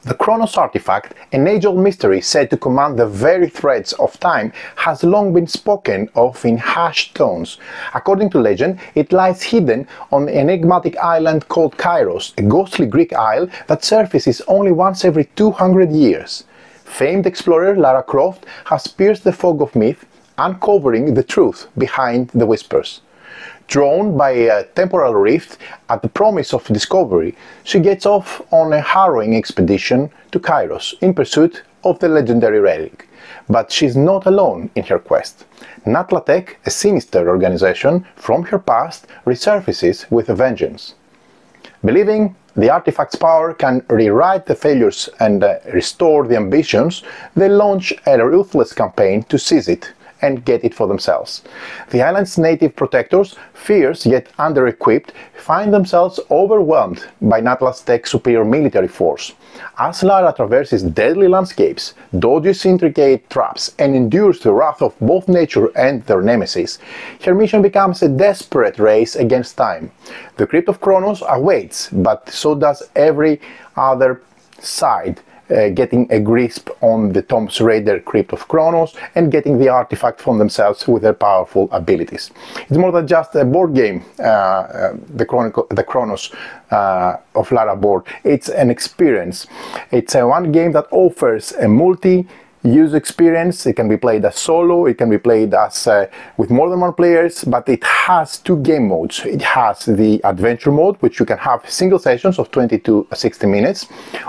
The Chronos artifact, an age-old mystery said to command the very threads of time, has long been spoken of in hushed tones. According to legend, it lies hidden on an enigmatic island called Kairos, a ghostly Greek isle that surfaces only once every 200 years. Famed explorer Lara Croft has pierced the fog of myth, uncovering the truth behind the whispers. Drawn by a temporal rift at the promise of discovery, she gets off on a harrowing expedition to Kairos in pursuit of the legendary relic. But she's not alone in her quest. Natla Tech, a sinister organization from her past, resurfaces with a vengeance. Believing the artifact's power can rewrite the failures and restore the ambitions, they launch a ruthless campaign to seize it and get it for themselves. The island's native protectors, fierce yet under-equipped, find themselves overwhelmed by Natla's Tech's superior military force. As Lara traverses deadly landscapes, dodges intricate traps, and endures the wrath of both nature and their nemesis, her mission becomes a desperate race against time. The Crypt of Chronos awaits, but so does every other side, getting a grasp on the Tomb Raider Crypt of Chronos and getting the artifact from themselves with their powerful abilities. It's more than just a board game, the Chronos of Lara board. It's an experience. It's one game that offers a multi-use experience. It can be played as solo, it can be played as with more than one players, but it has two game modes. It has the adventure mode, which you can have single sessions of 20 to 60 minutes,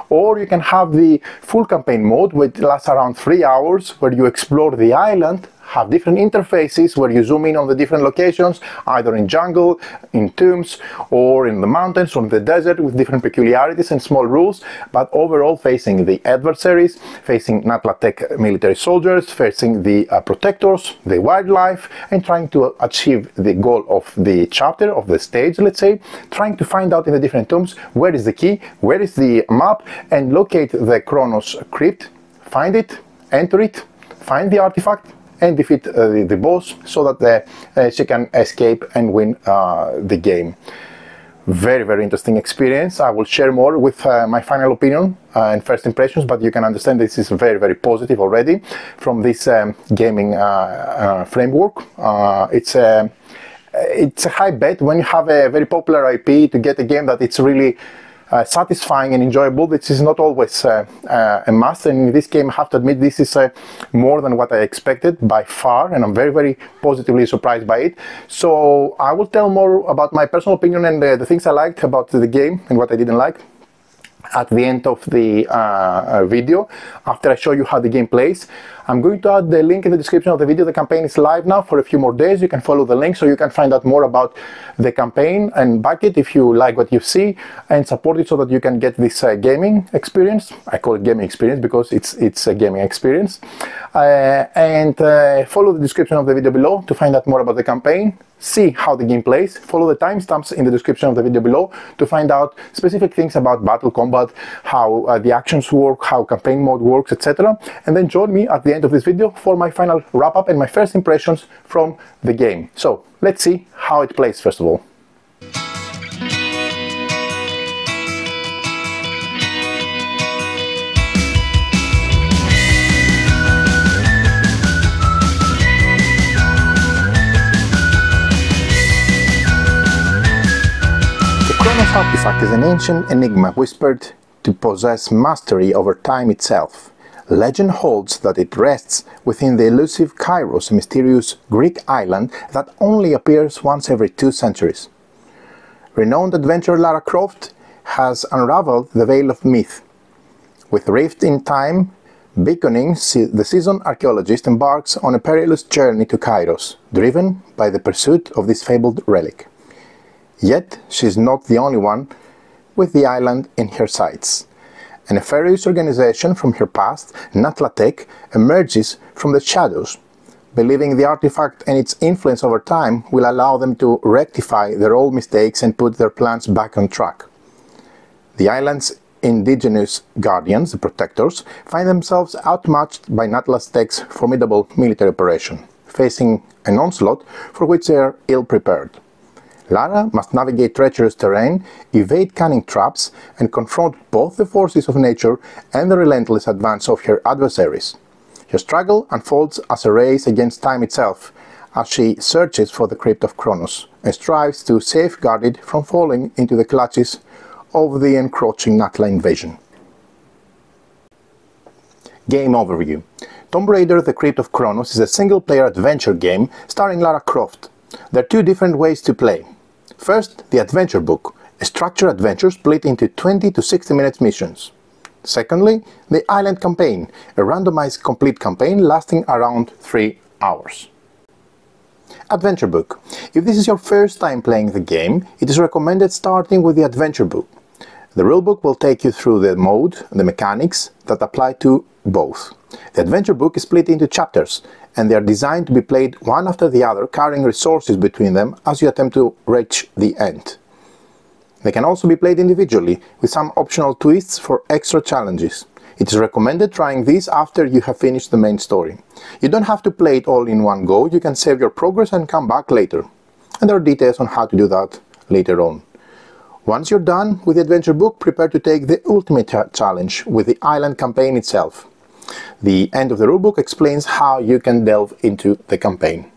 or you can have the full campaign mode, which lasts around 3 hours, where you explore the island, have different interfaces where you zoom in on the different locations, either in jungle, in tombs, or in the mountains, or in the desert, with different peculiarities and small rules, but overall facing the adversaries, facing Natla Tech military soldiers, facing the protectors, the wildlife, and trying to achieve the goal of the chapter, of the stage, let's say, trying to find out in the different tombs where is the key, where is the map, and locate the Chronos crypt, find it, enter it, find the artifact, and defeat the boss so that she can escape and win the game. Very, very interesting experience. I will share more with my final opinion and first impressions, but you can understand this is very, very positive already from this gaming framework. It's a high bet when you have a very popular IP to get a game that it's really satisfying and enjoyable. This is not always a must, and in this game I have to admit this is more than what I expected by far, and I'm very, very positively surprised by it. So I will tell more about my personal opinion and the things I liked about the game and what I didn't like at the end of the video, after I show you how the game plays. I'm going to add the link in the description of the video. The campaign is live now for a few more days. You can follow the link so you can find out more about the campaign and back it if you like what you see, and support it so that you can get this gaming experience. I call it gaming experience because it's a gaming experience. And follow the description of the video below to find out more about the campaign. See how the game plays. Follow the timestamps in the description of the video below to find out specific things about battle combat, how the actions work, how campaign mode works, etc. And then join me at the end of this video for my final wrap-up and my first impressions from the game. So let's see how it plays first of all. The Chronos artifact is an ancient enigma whispered to possess mastery over time itself. Legend holds that it rests within the elusive Kairos, a mysterious Greek island that only appears once every 2 centuries. Renowned adventurer Lara Croft has unraveled the veil of myth. With rift in time beckoning, the seasoned archaeologist embarks on a perilous journey to Kairos, driven by the pursuit of this fabled relic. Yet she's not the only one with the island in her sights. A nefarious organization from her past, Natla Tech, emerges from the shadows, believing the artifact and its influence over time will allow them to rectify their old mistakes and put their plans back on track. The island's indigenous guardians, the protectors, find themselves outmatched by Natla Tech's formidable military operation, facing an onslaught for which they are ill-prepared. Lara must navigate treacherous terrain, evade cunning traps, and confront both the forces of nature and the relentless advance of her adversaries. Her struggle unfolds as a race against time itself, as she searches for the Crypt of Chronos and strives to safeguard it from falling into the clutches of the encroaching Natla Invasion. Game overview. Tomb Raider: The Crypt of Chronos is a single-player adventure game starring Lara Croft. There are two different ways to play. First, the Adventure Book, a structured adventure split into 20 to 60 minutes missions. Secondly, the Island Campaign, a randomized complete campaign lasting around 3 hours. Adventure Book. If this is your first time playing the game, it is recommended starting with the Adventure Book. The rulebook will take you through the mode and the mechanics that apply to both. The Adventure Book is split into chapters, and they are designed to be played one after the other, carrying resources between them as you attempt to reach the end. They can also be played individually, with some optional twists for extra challenges. It is recommended trying these after you have finished the main story. You don't have to play it all in one go, you can save your progress and come back later. And there are details on how to do that later on. Once you're done with the Adventure Book, prepare to take the ultimate challenge with the Island Campaign itself. The end of the rulebook explains how you can delve into the campaign.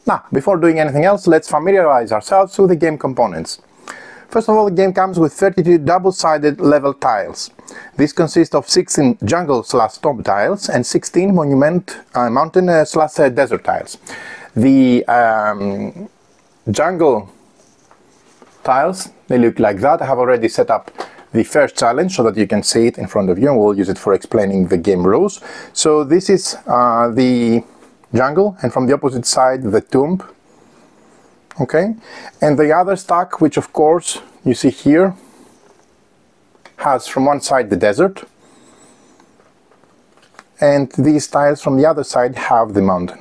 Now, before doing anything else, let's familiarize ourselves with the game components. First of all, the game comes with 32 double-sided level tiles. This consists of 16 jungle/tomb tiles and 16 mountain/desert tiles. The jungle tiles, they look like that. I have already set up the first challenge so that you can see it in front of you, and we'll use it for explaining the game rules. So this is the jungle, and from the opposite side the tomb. Okay, and the other stack, which of course you see here, has from one side the desert, and these tiles from the other side have the mountain.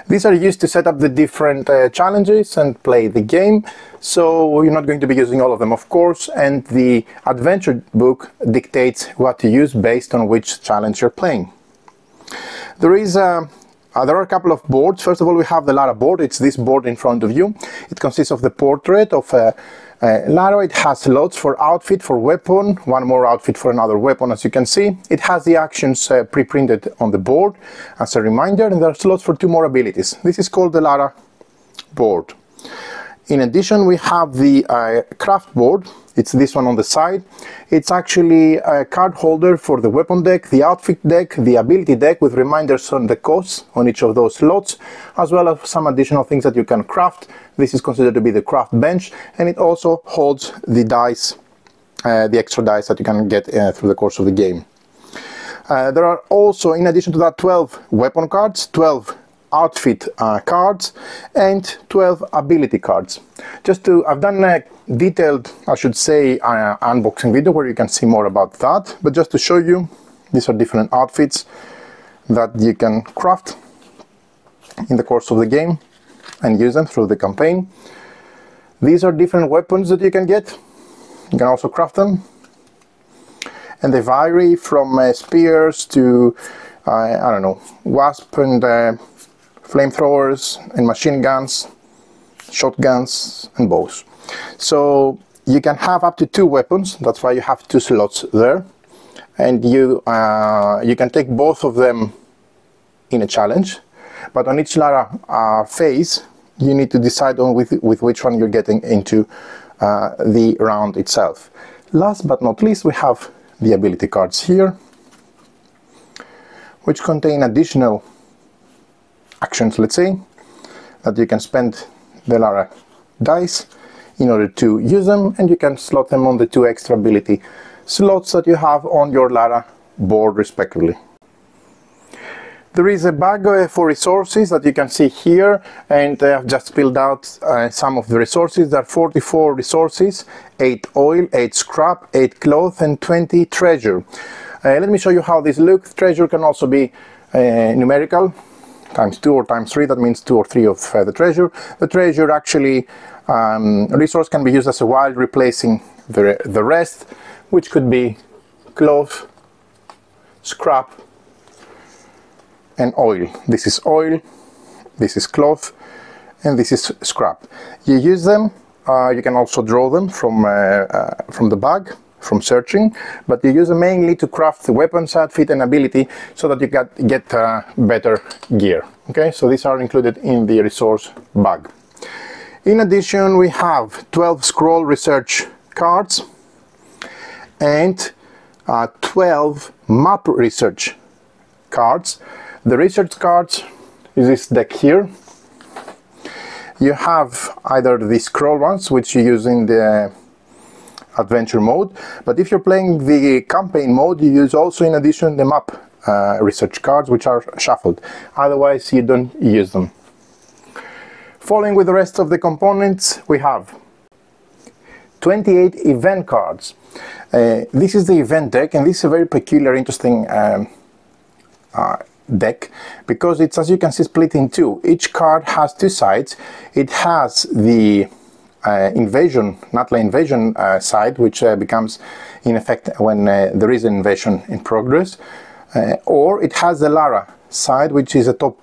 These are used to set up the different challenges and play the game, so you're not going to be using all of them, of course, and the Adventure Book dictates what to use based on which challenge you're playing. There are a couple of boards. First of all, we have the Lara board. It's this board in front of you. It consists of the portrait of Lara. It has slots for outfit, for weapon, one more outfit for another weapon, as you can see. It has the actions pre-printed on the board as a reminder, and there are slots for 2 more abilities. This is called the Lara board. In addition, we have the craft board. It's this one on the side. It's actually a card holder for the weapon deck, the outfit deck, the ability deck, with reminders on the costs on each of those slots, as well as some additional things that you can craft. This is considered to be the craft bench, and it also holds the dice, the extra dice that you can get through the course of the game. There are also, in addition to that, 12 weapon cards, 12 outfit cards, and 12 ability cards. I've done a detailed, I should say, unboxing video where you can see more about that, but just to show you, these are different outfits that you can craft in the course of the game and use them through the campaign. These are different weapons that you can get. You can also craft them, and they vary from spears to I don't know, wasp and flamethrowers and machine guns, shotguns and bows. So you can have up to 2 weapons. That's why you have 2 slots there, and you can take both of them in a challenge, but on each Lara phase you need to decide on with which one you're getting into the round itself. Last but not least, we have the ability cards here, which contain additional actions, let's say, that you can spend the Lara dice in order to use them, and you can slot them on the 2 extra ability slots that you have on your Lara board respectively. There is a bag for resources that you can see here, and I've just filled out some of the resources. There are 44 resources, 8 oil, 8 scrap, 8 cloth and 20 treasure. Let me show you how these look. Treasure can also be numerical, ×2 or ×3, that means 2 or 3 of the treasure. The treasure actually resource can be used as a while, replacing the rest, which could be cloth, scrap and oil. This is oil, this is cloth, and this is scrap. You use them, you can also draw them from the bag, from searching, but you use them mainly to craft the weapons, outfit and ability so that you get better gear. Okay, so these are included in the resource bag. In addition, we have 12 scroll research cards and 12 map research cards. The research cards is this deck here. You have either the scroll ones, which you use in the adventure mode, but if you're playing the campaign mode, you use also in addition the map research cards, which are shuffled. Otherwise you don't use them. Following with the rest of the components, we have 28 event cards. This is the event deck, and this is a very peculiar, interesting deck, because it's, as you can see, split in two. Each card has two sides. It has the invasion, Natla Invasion side, which becomes in effect when there is an invasion in progress, or it has the Lara side, which is a top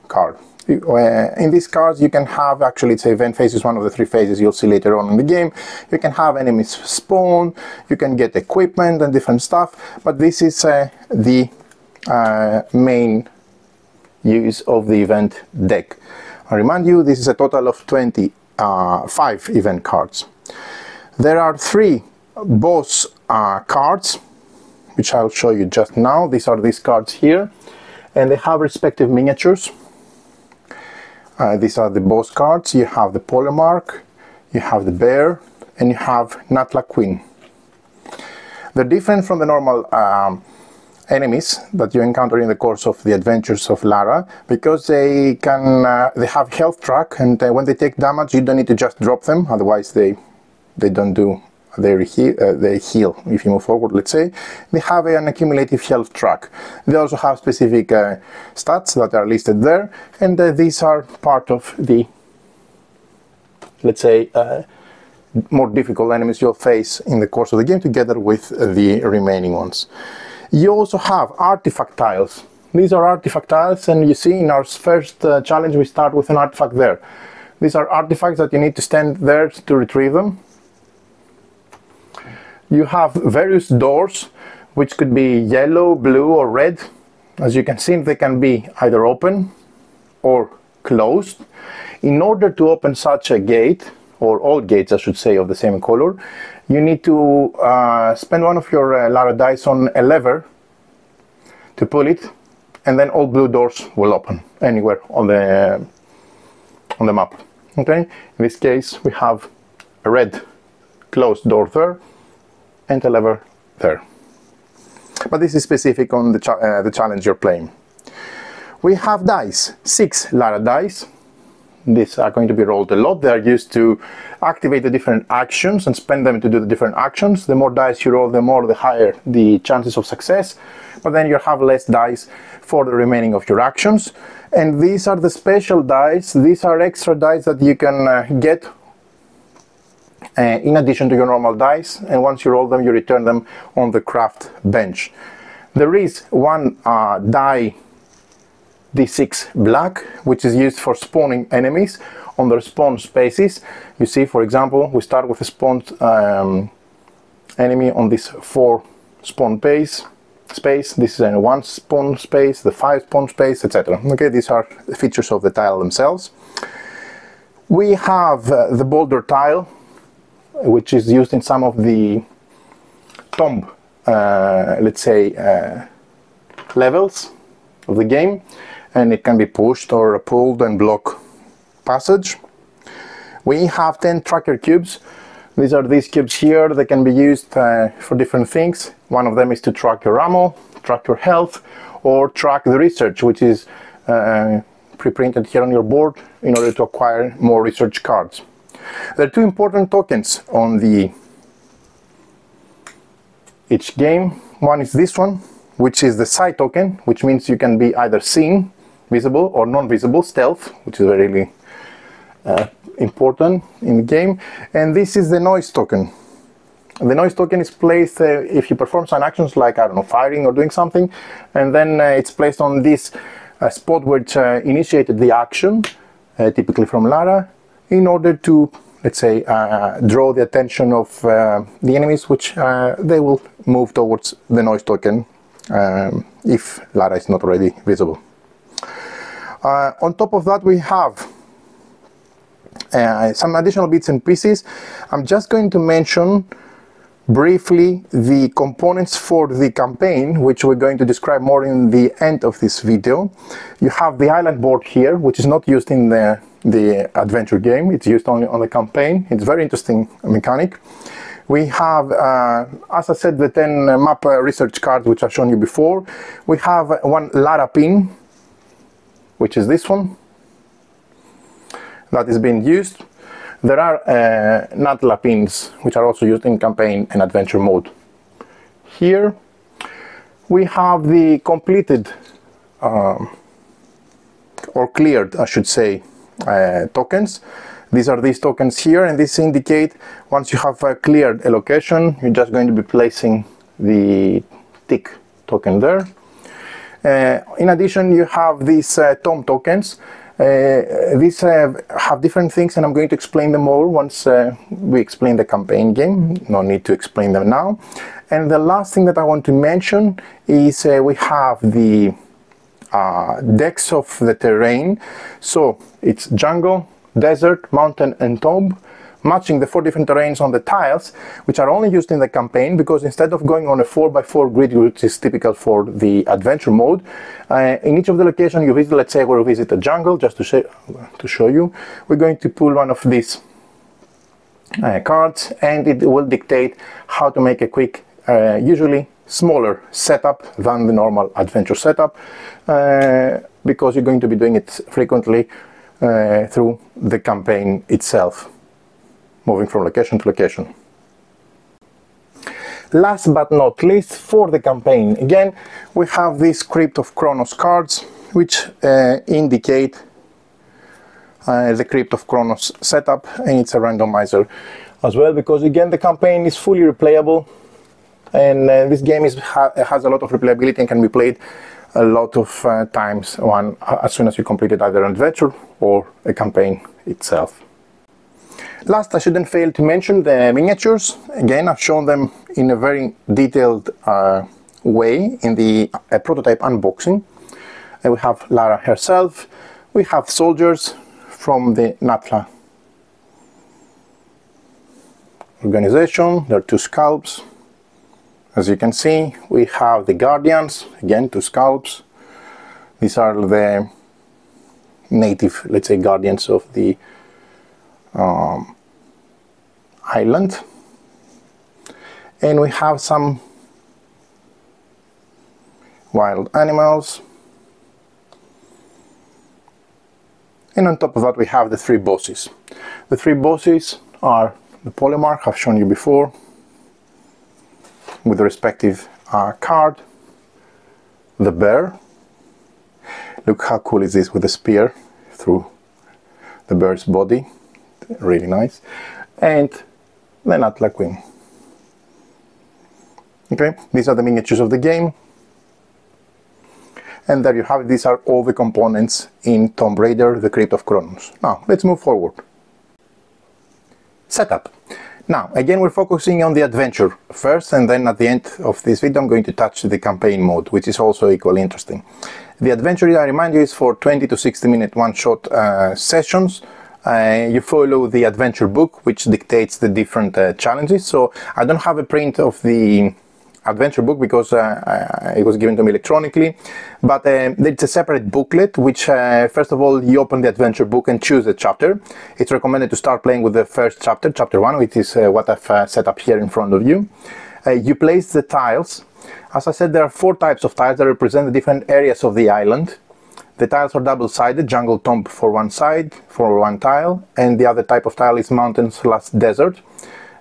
card. In these cards you can have, actually it's event phase is one of the three phases you'll see later on in the game. You can have enemies spawn, you can get equipment and different stuff, but this is the main use of the event deck. I remind you, this is a total of 25 event cards. There are 3 boss cards, which I'll show you just now. These are these cards here, and they have respective miniatures. These are the boss cards. You have the Polemark, you have the Bear, and you have Natla Queen. They're different from the normal enemies that you encounter in the course of the adventures of Lara, because they have health track, and when they take damage you don't need to just drop them, otherwise they don't do, they heal if you move forward, let's say. They have an accumulative health track. They also have specific stats that are listed there, and these are part of the, let's say, more difficult enemies you'll face in the course of the game, together with the remaining ones. You also have artifact tiles. These are artifact tiles, and you see in our first challenge we start with an artifact there. These are artifacts that you need to stand there to retrieve them. You have various doors, which could be yellow, blue or red. As you can see, they can be either open or closed. In order to open such a gate, or all gates I should say of the same color, you need to spend one of your Lara dice on a lever to pull it, and then all blue doors will open anywhere on the map. Okay, in this case we have a red closed door there and a lever there, but this is specific on the challenge you're playing. We have dice, 6 Lara dice. These are going to be rolled a lot. They are used to activate the different actions and spend them to do the different actions. The more dice you roll, the higher the chances of success, but then you have less dice for the remaining of your actions. And these are the special dice. These are extra dice that you can get in addition to your normal dice, and once you roll them you return them on the craft bench. There is one die D6 black, which is used for spawning enemies on their spawn spaces. You see, for example, we start with a spawned enemy on this 4 spawn space. This is a 1 spawn space, the 5 spawn space, etc. Okay, these are the features of the tile themselves. We have the boulder tile, which is used in some of the tomb, let's say, levels of the game, and it can be pushed or pulled and block passage. We have 10 tracker cubes. These are these cubes here. They can be used for different things. One of them is to track your ammo, track your health, or track the research, which is pre-printed here on your board in order to acquire more research cards. There are 2 important tokens on each game. One is this one, which is the sight token, which means you can be either seen, visible, or non-visible, stealth, which is really important in the game. And this is the noise token. The noise token is placed if you perform some actions like, I don't know, firing or doing something, and then it's placed on this spot which initiated the action, typically from Lara, in order to, let's say, draw the attention of the enemies, which they will move towards the noise token if Lara is not already visible. On top of that, we have some additional bits and pieces. I'm just going to mention briefly the components for the campaign, which we're going to describe more in the end of this video. You have the island board here, which is not used in the adventure game. It's used only on the campaign. It's a very interesting mechanic. We have, as I said, the 10 map research cards, which I've shown you before. We have one Lara pin, which is this one, that is being used. There are Natla pins, which are also used in campaign and adventure mode. Here we have the completed or cleared, I should say, tokens. These are these tokens here, and these indicate once you have cleared a location, you're just going to be placing the tick token there. In addition, you have these tomb tokens. These have different things, and I'm going to explain them all once we explain the campaign game. No need to explain them now. And the last thing that I want to mention is we have the decks of the terrain. So it's jungle, desert, mountain and tomb, matching the 4 different terrains on the tiles, which are only used in the campaign, because instead of going on a 4x4 grid, which is typical for the adventure mode, in each of the locations you visit, let's say we'll visit a jungle, just to show you, we're going to pull one of these cards, and it will dictate how to make a quick, usually smaller setup than the normal adventure setup, because you're going to be doing it frequently through the campaign itself, moving from location to location. Last but not least, for the campaign, again, we have these Crypt of Chronos cards, which indicate the Crypt of Chronos setup, and it's a randomizer as well, because again the campaign is fully replayable, and this game has a lot of replayability and can be played a lot of times as soon as you completed either an adventure or a campaign itself. Last, I shouldn't fail to mention the miniatures. Again, I've shown them in a very detailed way in the prototype unboxing. And we have Lara herself, we have soldiers from the Natla organization, there are 2 scalps. As you can see, we have the guardians, again 2 scalps. These are the native, let's say, guardians of the island. And we have some wild animals. And on top of that we have the 3 bosses. The 3 bosses are the Polemarch, I've shown you before, with the respective card, the bear. Look how cool is this with the spear through the bear's body, really nice, and the Natla Queen. Okay, these are the miniatures of the game, and there you have it. These are all the components in Tomb Raider, the Crypt of Chronos. Now let's move forward. Setup. Now, again, we're focusing on the adventure first, and then at the end of this video I'm going to touch the campaign mode, which is also equally interesting. The adventure, I remind you, is for 20 to 60 minute one-shot sessions. You follow the adventure book, which dictates the different challenges. So I don't have a print of the adventure book because it was given to me electronically, but it's a separate booklet, which first of all you open the adventure book and choose a chapter. It's recommended to start playing with the first chapter, chapter 1, which is what I've set up here in front of you. You place the tiles. As I said, there are 4 types of tiles that represent the different areas of the island. The tiles are double-sided, jungle, tomb for one side, for one tile, and the other type of tile is mountains/desert.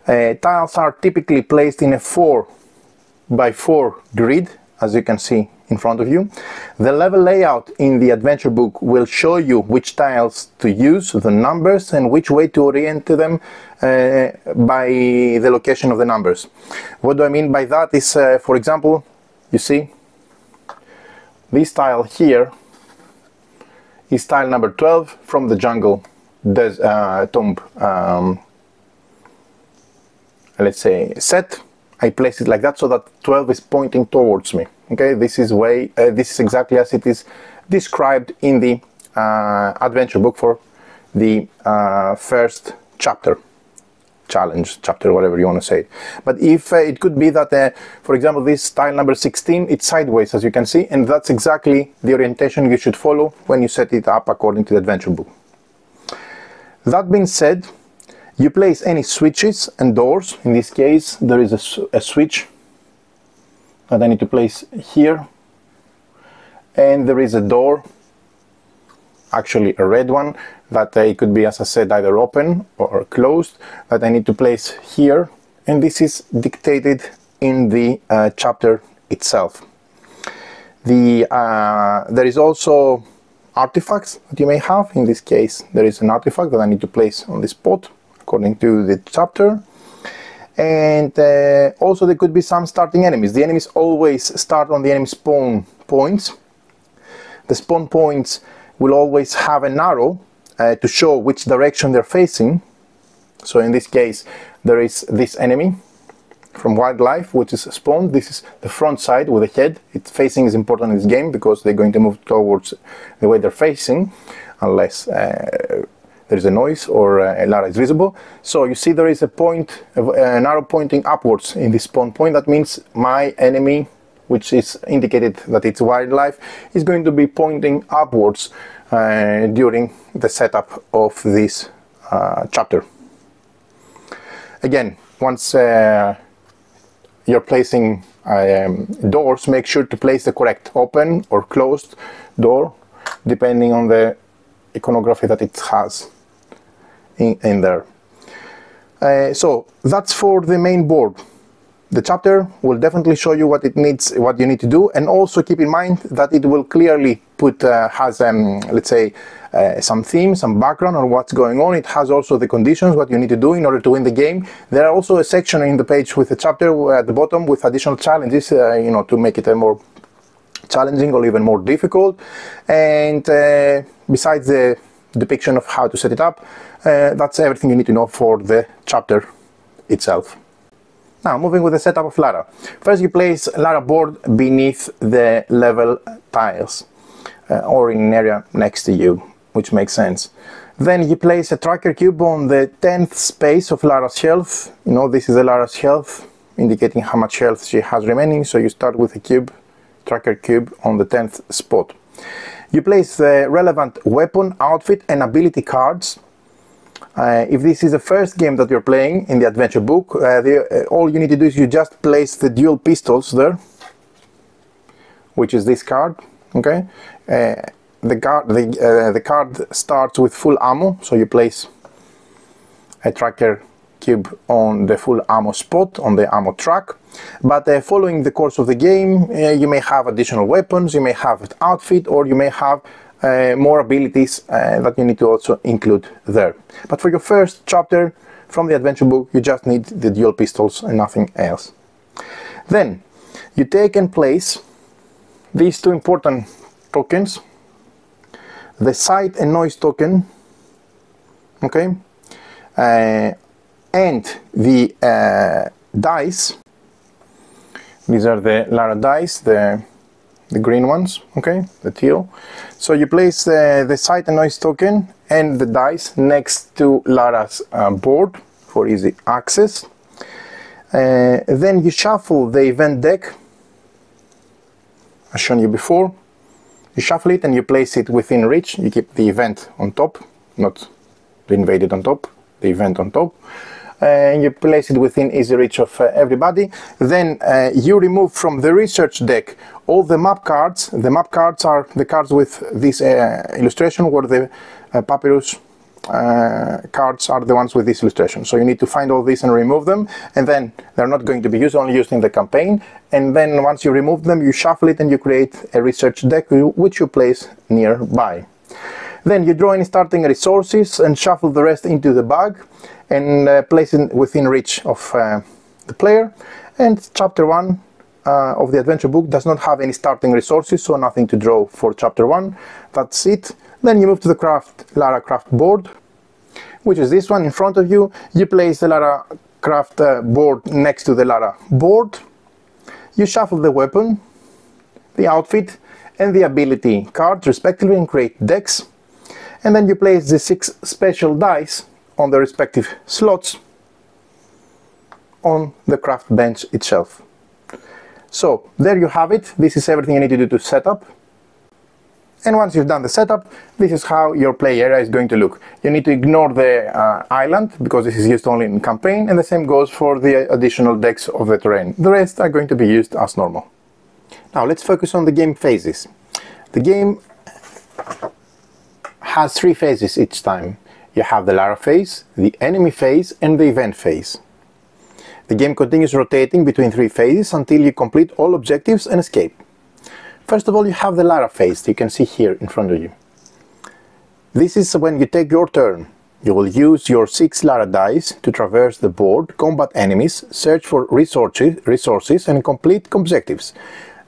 Tiles are typically placed in a 4x4 grid, as you can see in front of you. The level layout in the adventure book will show you which tiles to use, the numbers, and which way to orient them by the location of the numbers. What do I mean by that is, for example, you see this tile here is tile number 12 from the jungle tomb, let's say, set. I place it like that so that 12 is pointing towards me. Okay, this is exactly as it is described in the adventure book for the first chapter, challenge chapter, whatever you want to say. But if it could be that, for example, this tile number 16, it's sideways, as you can see, and that's exactly the orientation you should follow when you set it up according to the adventure book. That being said, you place any switches and doors. In this case, there is a switch that I need to place here, and there is a door, actually a red one, that it could be, as I said, either open or closed, that I need to place here, and this is dictated in the chapter itself. There is also artifacts that you may have. In this case, there is an artifact that I need to place on this spot according to the chapter. And also there could be some starting enemies. The enemies always start on the enemy spawn points. The spawn points will always have an arrow to show which direction they're facing. So in this case, there is this enemy from wildlife which is spawned. This is the front side with the head. Its facing is important in this game because they're going to move towards the way they're facing, unless there is a noise or Lara is visible. So you see there is a point, an arrow pointing upwards in this spawn point. That means my enemy, which is indicated that it's wildlife, is going to be pointing upwards during the setup of this chapter. Again, once you're placing doors, make sure to place the correct open or closed door, depending on the iconography that it has in there. So that's for the main board. The chapter will definitely show you what it needs, what you need to do, and also keep in mind that it will clearly put has let's say some theme, some background on what's going on. It has also the conditions, what you need to do in order to win the game. There are also a section in the page with a chapter at the bottom with additional challenges, you know, to make it a more challenging or even more difficult. And besides the depiction of how to set it up, that's everything you need to know for the chapter itself. Now, moving with the setup of Lara. First, you place Lara board beneath the level tiles, or in an area next to you, which makes sense. Then you place a tracker cube on the 10th space of Lara's health. You know, this is the Lara's health, indicating how much health she has remaining. So you start with a cube, tracker cube, on the 10th spot. You place the relevant weapon, outfit, and ability cards. If this is the first game that you're playing in the adventure book, all you need to do is you just place the dual pistols there, which is this card. Okay, the card starts with full ammo, so you place a tracker cube on the full ammo spot on the ammo track. But following the course of the game, you may have additional weapons, you may have an outfit, or you may have more abilities that you need to also include there. But for your first chapter from the adventure book, you just need the dual pistols and nothing else. Then you take and place these two important tokens, the sight and noise token, okay, and the dice. These are the Lara dice, the green ones, okay, the teal. So you place the sight and noise token and the dice next to Lara's board for easy access. Then you shuffle the event deck, as shown you before. You shuffle it and you place it within reach. You keep the event on top, not the invaded on top, the event on top. And you place it within easy reach of everybody. Then you remove from the research deck all the map cards. The map cards are the cards with this illustration, where the papyrus cards are the ones with this illustration. So you need to find all these and remove them, and then they're not going to be used, only used in the campaign. And then once you remove them, you shuffle it and you create a research deck which you place nearby. Then you draw any starting resources and shuffle the rest into the bag and place it within reach of the player. And chapter 1 of the adventure book does not have any starting resources, so nothing to draw for chapter 1. That's it. Then you move to the Lara Craft board, which is this one in front of you. You place the Lara Craft board next to the Lara board. You shuffle the weapon, the outfit, and the ability cards respectively and create decks. And then you place the 6 special dice on the respective slots on the craft bench itself. So there you have it. This is everything you need to do to set up. And once you've done the setup, this is how your play area is going to look. You need to ignore the island, because this is used only in campaign, and the same goes for the additional decks of the terrain. The rest are going to be used as normal. Now let's focus on the game phases. The game has 3 phases each time. You have the Lara phase, the enemy phase, and the event phase. The game continues rotating between 3 phases until you complete all objectives and escape. First of all, you have the Lara phase, you can see here in front of you. This is when you take your turn. You will use your 6 Lara dice to traverse the board, combat enemies, search for resources and complete objectives.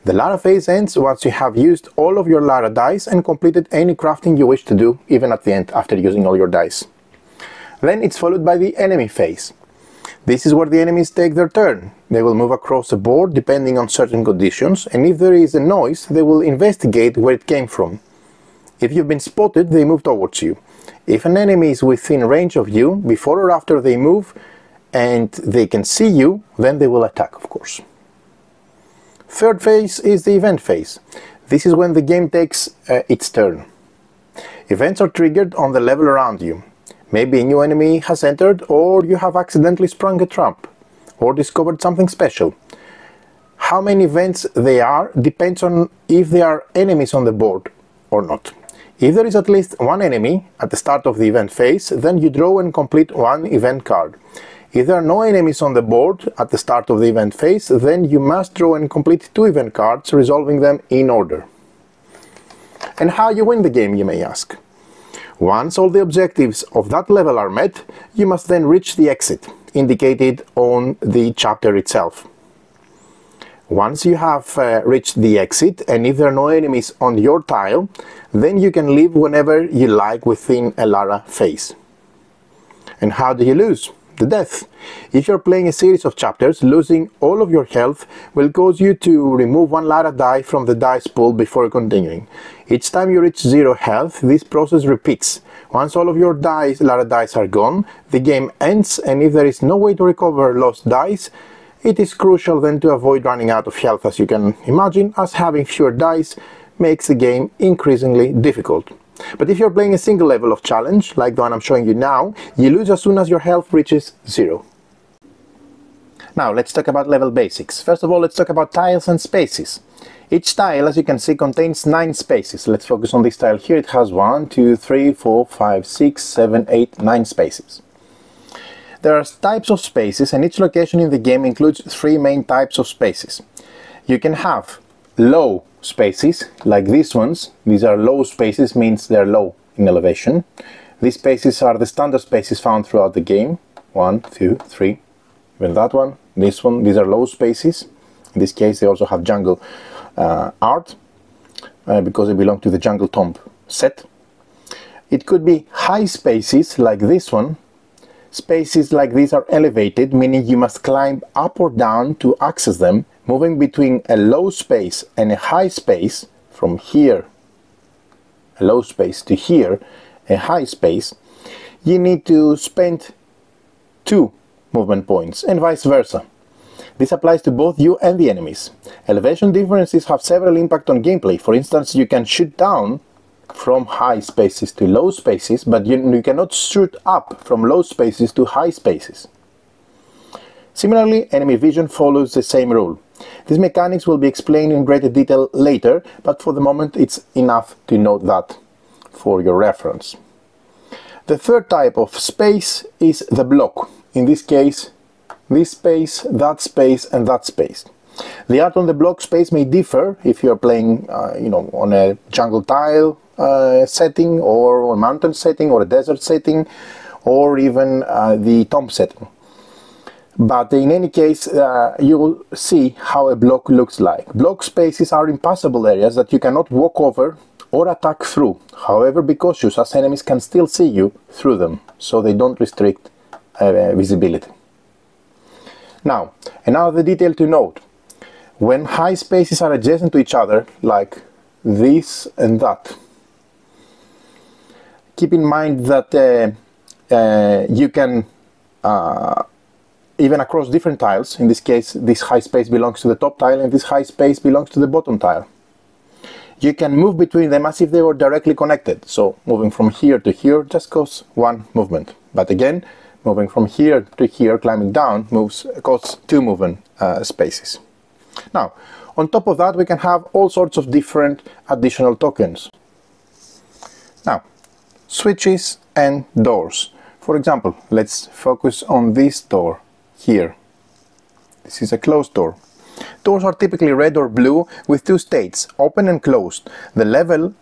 The Lara phase ends once you have used all of your Lara dice and completed any crafting you wish to do, even at the end after using all your dice. Then it's followed by the enemy phase. This is where the enemies take their turn. They will move across the board depending on certain conditions, and if there is a noise, they will investigate where it came from. If you've been spotted, they move towards you. If an enemy is within range of you, before or after they move, and they can see you, then they will attack, of course. Third phase is the event phase. This is when the game takes its turn. Events are triggered on the level around you. Maybe a new enemy has entered, or you have accidentally sprung a trap, or discovered something special. How many events they are depends on if there are enemies on the board or not. If there is at least one enemy at the start of the event phase, then you draw and complete 1 event card. If there are no enemies on the board at the start of the event phase, then you must draw and complete 2 event cards, resolving them in order. And how you win the game, you may ask? Once all the objectives of that level are met, you must then reach the exit, indicated on the chapter itself. Once you have reached the exit, and if there are no enemies on your tile, then you can leave whenever you like within a Lara phase. And how do you lose? The death. If you're playing a series of chapters, losing all of your health will cause you to remove 1 Lara die from the dice pool before continuing. Each time you reach 0 health, this process repeats. Once all of your Lara dice are gone, the game ends, and if there is no way to recover lost dice, it is crucial then to avoid running out of health, as you can imagine, as having fewer dice makes the game increasingly difficult. But if you're playing a single level of challenge, like the one I'm showing you now, you lose as soon as your health reaches 0. Now let's talk about level basics. First of all, let's talk about tiles and spaces. Each tile, as you can see, contains 9 spaces. Let's focus on this tile here. It has 1, 2, 3, 4, 5, 6, 7, 8, 9 spaces. There are types of spaces, and each location in the game includes 3 main types of spaces. You can have low spaces, like these ones. These are low spaces, means they're low in elevation. These spaces are the standard spaces found throughout the game. 1, 2, 3, even that one, this one. These are low spaces. In this case, they also have jungle art, because they belong to the jungle tomb set. It could be high spaces, like this one. Spaces like these are elevated, meaning you must climb up or down to access them. Moving between a low space and a high space, from here, a low space, to here, a high space, you need to spend 2 movement points, and vice versa. This applies to both you and the enemies. Elevation differences have several impact on gameplay. For instance, you can shoot down from high spaces to low spaces, but you cannot shoot up from low spaces to high spaces. Similarly, enemy vision follows the same rule. These mechanics will be explained in greater detail later, but for the moment it's enough to note that for your reference. The third type of space is the block. In this case, this space, that space, and that space. The art on the block space may differ if you are playing on a jungle tile setting, or a mountain setting, or a desert setting, or even the tomb setting. But in any case, you will see how a block looks like. Block spaces are impassable areas that you cannot walk over or attack through. However, be cautious, as enemies can still see you through them, so they don't restrict visibility. Now, another detail to note. When high spaces are adjacent to each other, like this and that, keep in mind that you can even across different tiles. In this case, this high space belongs to the top tile and this high space belongs to the bottom tile. You can move between them as if they were directly connected. So moving from here to here just costs one movement. But again, moving from here to here, climbing down, costs two movement spaces. Now, on top of that, we can have all sorts of different additional tokens. Now, switches and doors. For example, let's focus on this door here. This is a closed door. Doors are typically red or blue with two states, open and closed. The level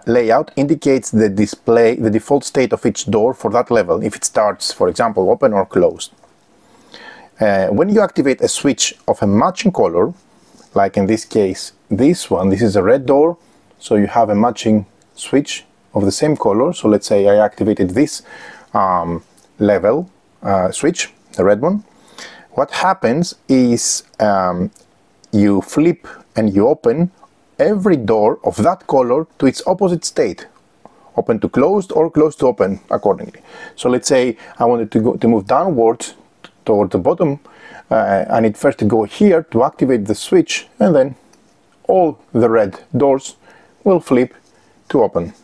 layout indicates the default state of each door for that level, if it starts, for example, open or closed. When you activate a switch of a matching color, like in this case, this is a red door, so you have a matching switch of the same color. So let's say I activated this level switch, the red one. What happens is you flip and you open every door of that color to its opposite state, open to closed or closed to open accordingly. So let's say I wanted to move downwards toward the bottom. I need first to go here to activate the switch, and then all the red doors will flip to open.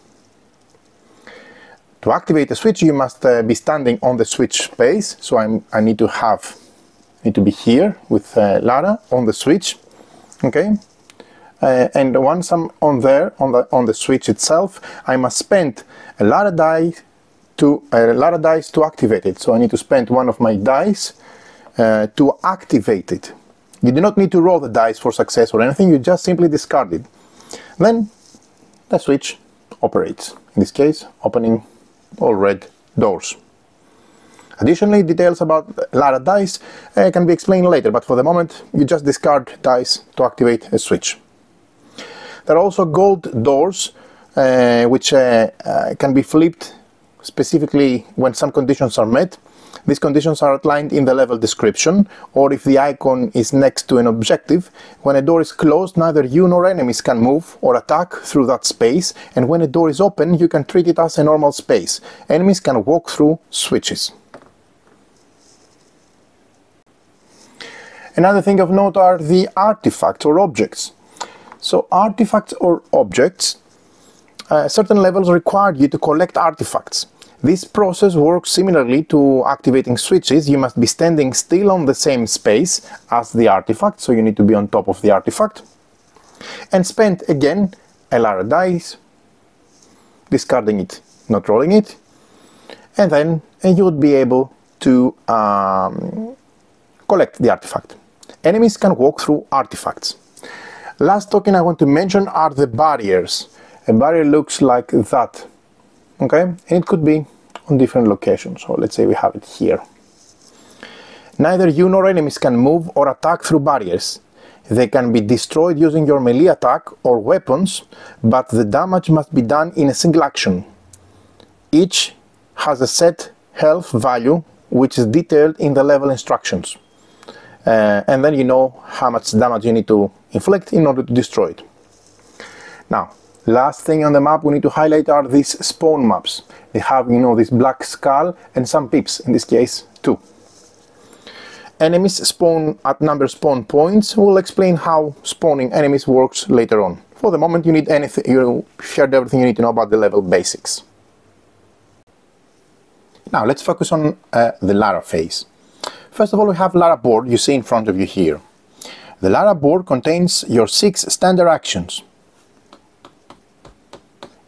To activate the switch, you must be standing on the switch space. So I need to be here with Lara on the switch, okay? And once I'm on there, on the switch itself, I must spend a Lara dice to activate it. So I need to spend one of my dice to activate it. You do not need to roll the dice for success or anything, you just simply discard it. Then the switch operates, in this case opening all red doors. Additionally, details about Lara dice can be explained later, but for the moment you just discard dice to activate a switch. There are also gold doors which can be flipped specifically when some conditions are met. These conditions are outlined in the level description, or if the icon is next to an objective. When a door is closed, neither you nor enemies can move or attack through that space, and when a door is open, you can treat it as a normal space. Enemies can walk through switches. Another thing of note are the artifacts or objects. So artifacts or objects, certain levels require you to collect artifacts. This process works similarly to activating switches. You must be standing still on the same space as the artifact, so you need to be on top of the artifact. And spend again a Lara dice, discarding it, not rolling it, and then you would be able to collect the artifact. Enemies can walk through artifacts. Last token I want to mention are the barriers. A barrier looks like that. Okay, and it could be on different locations. So let's say we have it here. Neither you nor enemies can move or attack through barriers. They can be destroyed using your melee attack or weapons, but the damage must be done in a single action. Each has a set health value which is detailed in the level instructions. And then you know how much damage you need to inflict in order to destroy it. Now, last thing on the map we need to highlight are these spawn maps. They have, this black skull and some pips, in this case 2. Enemies spawn at number spawn points. We'll explain how spawning enemies works later on. For the moment you shared everything you need to know about the level basics. Now let's focus on the Lara phase. First of all, we have Lara board you see in front of you here. The Lara board contains your 6 standard actions.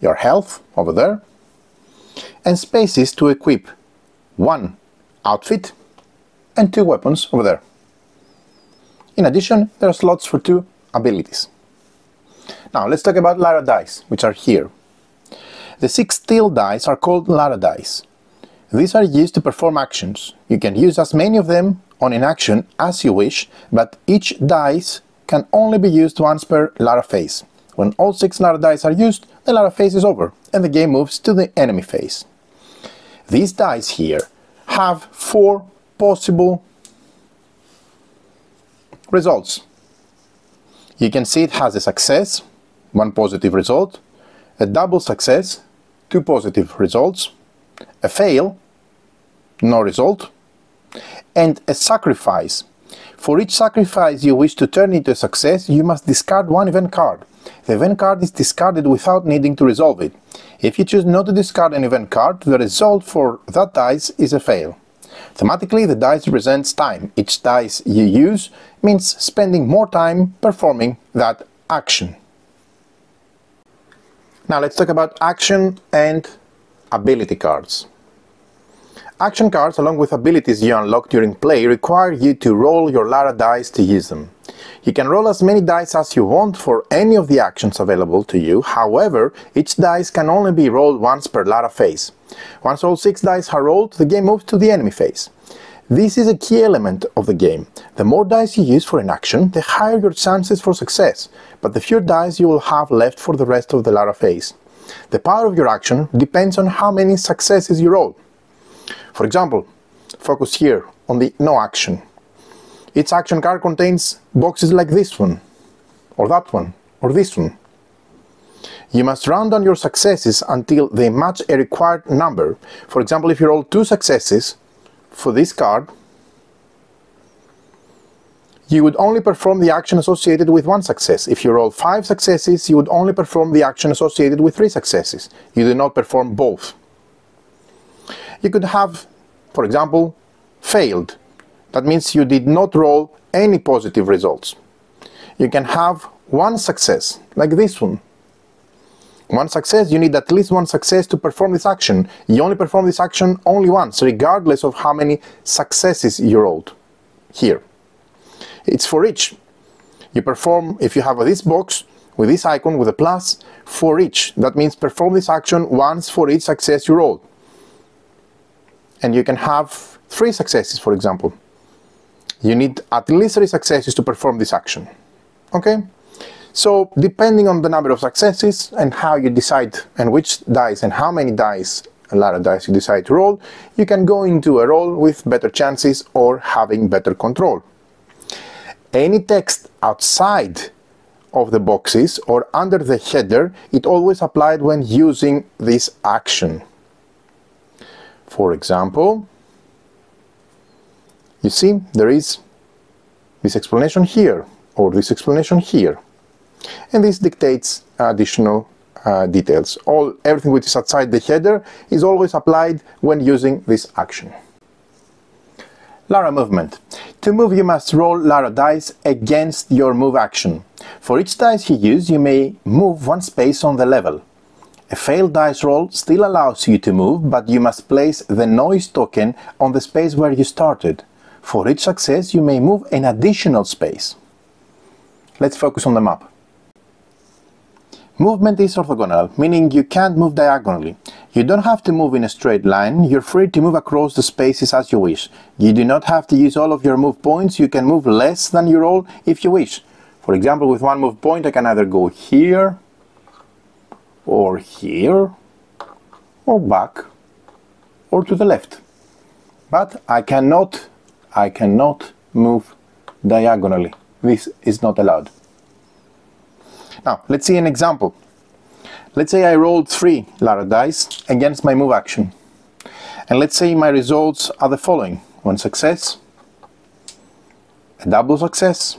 Your health over there, and spaces to equip 1 outfit and 2 weapons over there. In addition, there are slots for 2 abilities. Now let's talk about Lara dice, which are here. The 6 steel dice are called Lara dice. These are used to perform actions. You can use as many of them on an action as you wish, but each dice can only be used once per Lara phase. When all 6 Lara dice are used, the Lara phase is over, and the game moves to the enemy phase. These dice here have 4 possible results. You can see it has a success, 1 positive result, a double success, 2 positive results, a fail, no result, and a sacrifice. For each sacrifice you wish to turn into a success, you must discard 1 event card. The event card is discarded without needing to resolve it. If you choose not to discard an event card, the result for that dice is a fail. Thematically, the dice represents time. Each dice you use means spending more time performing that action. Now let's talk about action and ability cards. Action cards, along with abilities you unlock during play, require you to roll your Lara dice to use them. You can roll as many dice as you want for any of the actions available to you. However, each dice can only be rolled once per Lara phase. Once all 6 dice are rolled, the game moves to the enemy phase. This is a key element of the game. The more dice you use for an action, the higher your chances for success, but the fewer dice you will have left for the rest of the Lara phase. The power of your action depends on how many successes you roll. For example, focus here on the no action. Each action card contains boxes like this one, or that one, or this one. You must round down your successes until they match a required number. For example, if you roll 2 successes for this card, you would only perform the action associated with 1 success. If you roll 5 successes, you would only perform the action associated with 3 successes. You do not perform both. You could have, for example, failed. That means you did not roll any positive results. You can have 1 success, like this one. 1 success, you need at least 1 success to perform this action. You only perform this action only once, regardless of how many successes you rolled. Here. It's for each. You perform, if you have this box, with this icon, with a plus, for each. That means perform this action once for each success you rolled. And you can have 3 successes, for example. You need at least 3 successes to perform this action. Okay? So, depending on the number of successes and how you decide, and which dice and how many dice, Lara dice you decide to roll, you can go into a roll with better chances or having better control. Any text outside of the boxes or under the header, it always applied when using this action. For example, you see there is this explanation here, or this explanation here, and this dictates additional details. Everything which is outside the header is always applied when using this action. Lara Movement. To move, you must roll Lara dice against your move action. For each dice you use, you may move 1 space on the level. A failed dice roll still allows you to move, but you must place the noise token on the space where you started. For each success, you may move an additional space. Let's focus on the map. Movement is orthogonal, meaning you can't move diagonally. You don't have to move in a straight line, you're free to move across the spaces as you wish. You do not have to use all of your move points, you can move less than you roll if you wish. For example, with 1 move point I can either go here, or here, or back, or to the left. But I cannot move diagonally. This is not allowed. Now, let's see an example. Let's say I rolled 3 Lara dice against my move action. And let's say my results are the following. 1 success, a double success,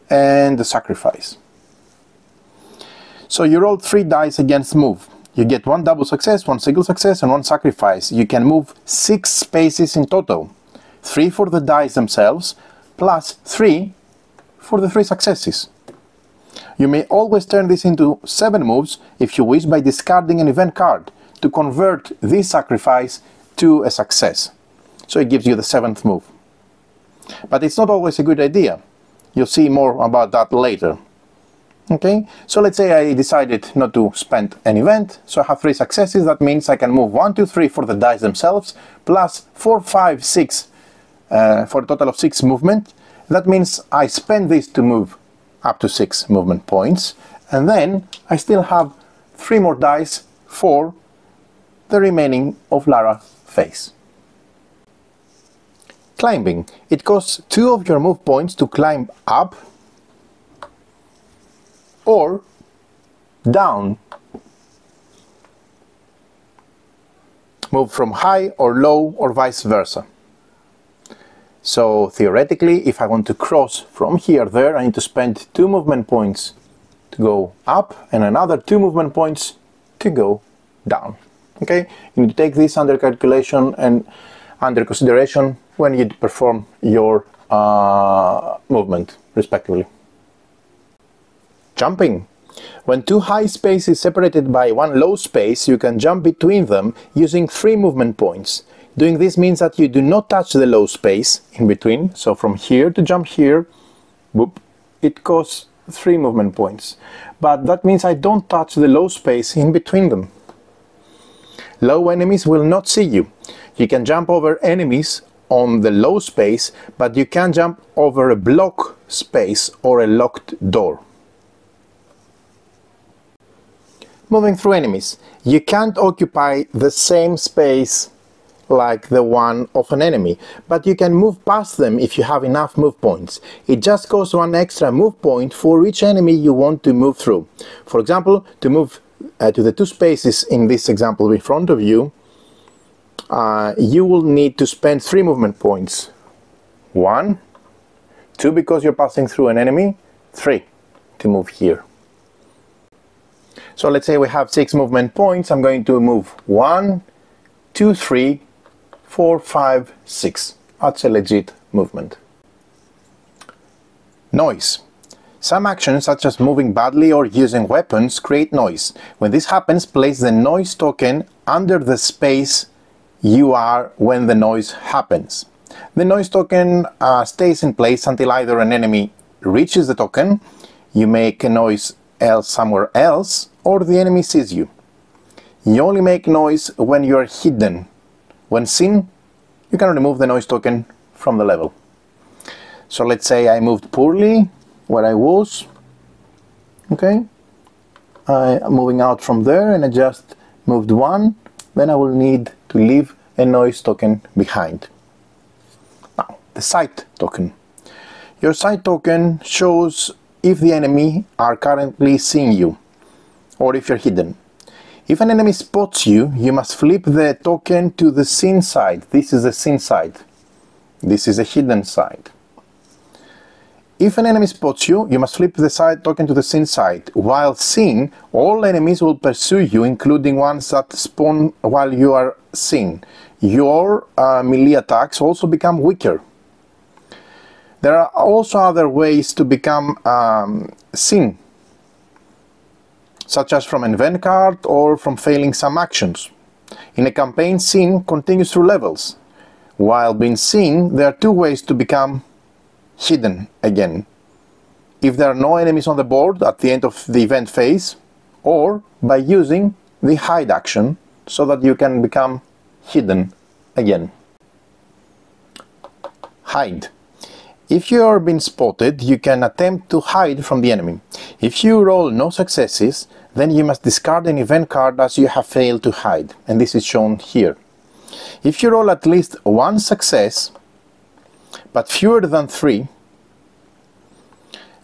and a sacrifice. So you rolled 3 dice against move. You get 1 double success, 1 single success, and 1 sacrifice. You can move 6 spaces in total. 3 for the dice themselves, plus 3 for the 3 successes. You may always turn this into 7 moves if you wish by discarding an event card to convert this sacrifice to a success. So it gives you the 7th move. But it's not always a good idea. You'll see more about that later. Okay, so let's say I decided not to spend an event, so I have 3 successes. That means I can move 1, 2, 3 for the dice themselves, plus 4, 5, 6 for a total of 6 movement. That means I spend this to move up to 6 movement points, and then I still have 3 more dice for the remaining of Lara Phase. Climbing. It costs 2 of your move points to climb up or down. Move from high or low or vice versa. So theoretically, if I want to cross from here there, I need to spend 2 movement points to go up and another 2 movement points to go down. Okay, you need to take this under calculation and under consideration when you perform your movement, respectively. Jumping. When 2 high spaces separated by 1 low space, you can jump between them using 3 movement points. Doing this means that you do not touch the low space in between, so from here to jump here, whoop, it costs 3 movement points. But that means I don't touch the low space in between them. Low enemies will not see you. You can jump over enemies on the low space, but you can't jump over a block space or a locked door. Moving through enemies. You can't occupy the same space like the one of an enemy, but you can move past them if you have enough move points. It just costs 1 extra move point for each enemy you want to move through. For example, to move to the 2 spaces in this example in front of you, you will need to spend 3 movement points. 1, 2 because you're passing through an enemy, 3 to move here. So let's say we have 6 movement points. I'm going to move 1, 2, 3, 4, 5, 6. That's a legit movement. Noise. Some actions, such as moving badly or using weapons, create noise. When this happens, place the noise token under the space you are when the noise happens. The noise token stays in place until either an enemy reaches the token, you make a noise somewhere else, or the enemy sees you. You only make noise when you are hidden. When seen, you can remove the noise token from the level. So let's say I moved poorly where I was. Okay, I'm moving out from there and I just moved 1, then I will need to leave a noise token behind. Now, the sight token. Your sight token shows if the enemy are currently seeing you, or if you're hidden. If an enemy spots you, you must flip the token to the seen side. This is the seen side. This is the hidden side. If an enemy spots you, you must flip the side token to the seen side. While seen, all enemies will pursue you, including ones that spawn while you are seen. Your melee attacks also become weaker. There are also other ways to become seen, such as from an event card or from failing some actions. In a campaign, seen continues through levels. While being seen, there are 2 ways to become hidden again. If there are no enemies on the board at the end of the event phase, or by using the hide action so that you can become hidden again. Hide. If you are being spotted, you can attempt to hide from the enemy. If you roll no successes, then you must discard an event card as you have failed to hide, and this is shown here. If you roll at least 1 success, but fewer than 3,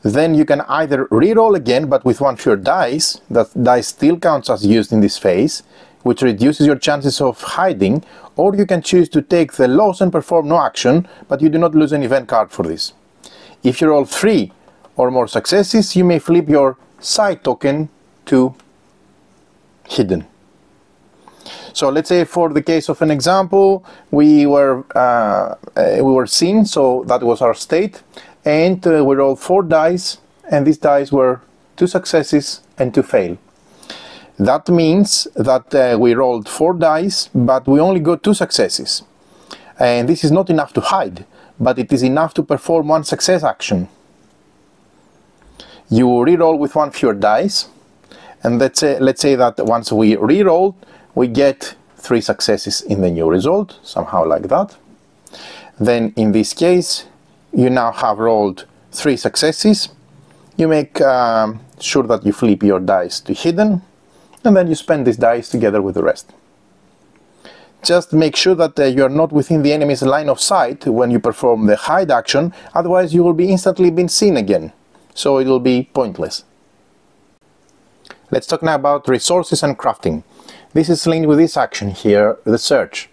then you can either re-roll again but with 1 fewer dice, that dice still counts as used in this phase, which reduces your chances of hiding, or you can choose to take the loss and perform no action, but you do not lose an event card for this. If you roll 3 or more successes, you may flip your side token to hidden. So let's say for the case of an example, we were seen, so that was our state, and we rolled 4 dice, and these dice were 2 successes and 2 fail. That means that we rolled 4 dice, but we only got 2 successes. And this is not enough to hide, but it is enough to perform 1 success action. You re-roll with 1 fewer dice, and let's say that once we re-roll, we get 3 successes in the new result, somehow like that. Then in this case you now have rolled 3 successes. You make sure that you flip your dice to hidden, and then you spend these dice together with the rest. Just make sure that you are not within the enemy's line of sight when you perform the hide action, otherwise you will be instantly being seen again, so it will be pointless. Let's talk now about resources and crafting. This is linked with this action here, the search.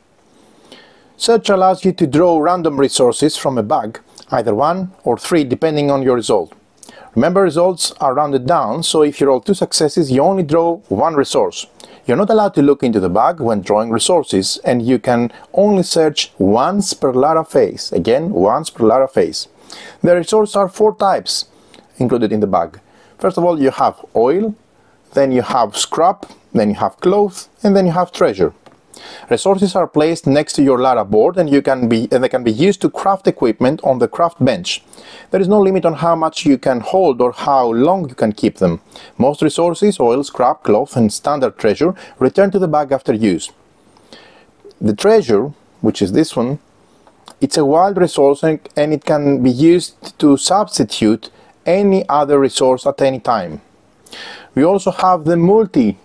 Search allows you to draw random resources from a bag, either 1 or 3 depending on your result. Remember, results are rounded down, so if you roll 2 successes you only draw 1 resource. You're not allowed to look into the bag when drawing resources, and you can only search once per Lara phase. Again, once per Lara phase. The resources are 4 types included in the bag. First of all, you have oil, then you have scrap, then you have cloth, and then you have treasure. Resources are placed next to your Lara board, and they can be used to craft equipment on the craft bench. There is no limit on how much you can hold or how long you can keep them. Most resources, oil, scrap, cloth, and standard treasure, return to the bag after use. The treasure, which is this one, it's a wild resource and it can be used to substitute any other resource at any time. We also have the multi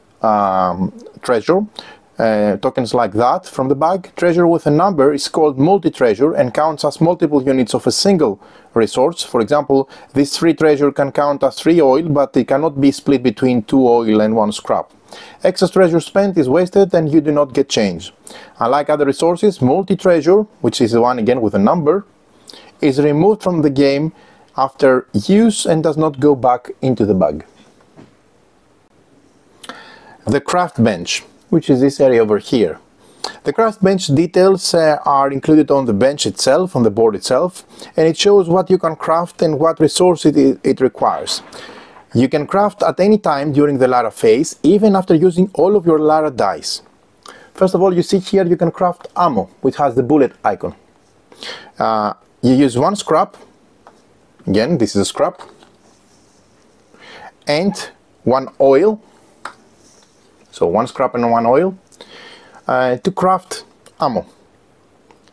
treasure, tokens like that from the bag. Treasure with a number is called multi-treasure and counts as multiple units of a single resource. For example, this 3 treasure can count as 3 oil, but it cannot be split between 2 oil and 1 scrap. Excess treasure spent is wasted and you do not get change. Unlike other resources, multi-treasure, which is the one again with a number, is removed from the game after use and does not go back into the bag. The craft bench, which is this area over here. The craft bench details are included on the bench itself, on the board itself, and it shows what you can craft and what resource it requires. You can craft at any time during the Lara phase, even after using all of your Lara dice. First of all, you see here you can craft ammo, which has the bullet icon. You use 1 scrap, again this is a scrap, and 1 oil, so 1 scrap and 1 oil, to craft ammo.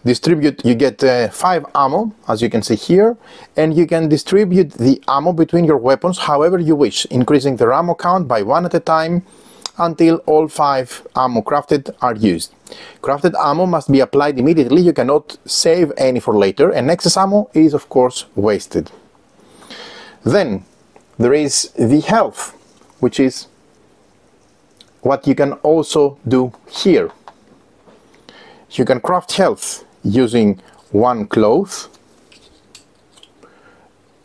Distribute, you get 5 ammo, as you can see here, and you can distribute the ammo between your weapons however you wish, increasing the ammo count by 1 at a time until all 5 ammo crafted are used. Crafted ammo must be applied immediately, you cannot save any for later, and excess ammo is of course wasted. Then there is the health, which is what you can also do here. You can craft health using 1 cloth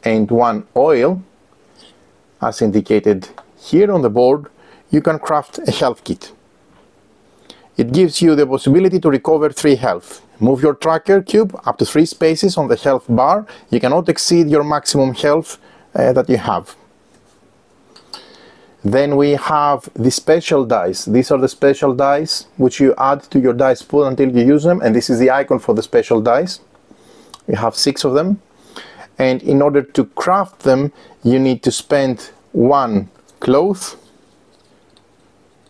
and 1 oil, as indicated here on the board. You can craft a health kit. It gives you the possibility to recover 3 health. Move your tracker cube up to 3 spaces on the health bar. You cannot exceed your maximum health that you have. Then we have the special dice. These are the special dice which you add to your dice pool until you use them, and this is the icon for the special dice. We have 6 of them, and in order to craft them you need to spend 1 cloth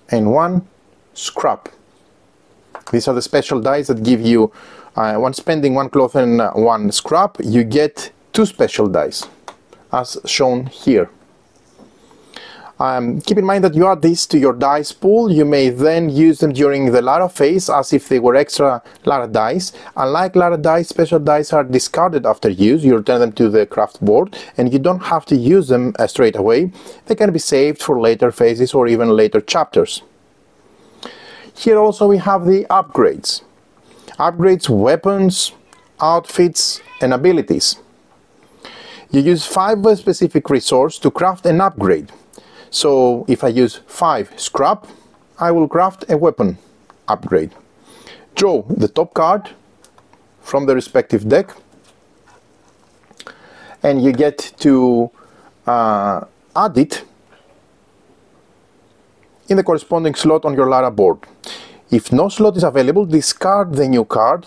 and 1 scrap. These are the special dice that give you, when spending 1 cloth and 1 scrap, you get 2 special dice, as shown here. Keep in mind that you add these to your dice pool. You may then use them during the Lara phase as if they were extra Lara dice. Unlike Lara dice, special dice are discarded after use. You return them to the craft board and you don't have to use them straight away. They can be saved for later phases or even later chapters. Here also we have the upgrades. Upgrades, weapons, outfits and abilities. You use 5 specific resources to craft an upgrade. So if I use 5 scrap, I will craft a weapon upgrade. Draw the top card from the respective deck, and you get to add it in the corresponding slot on your Lara board. If no slot is available, discard the new card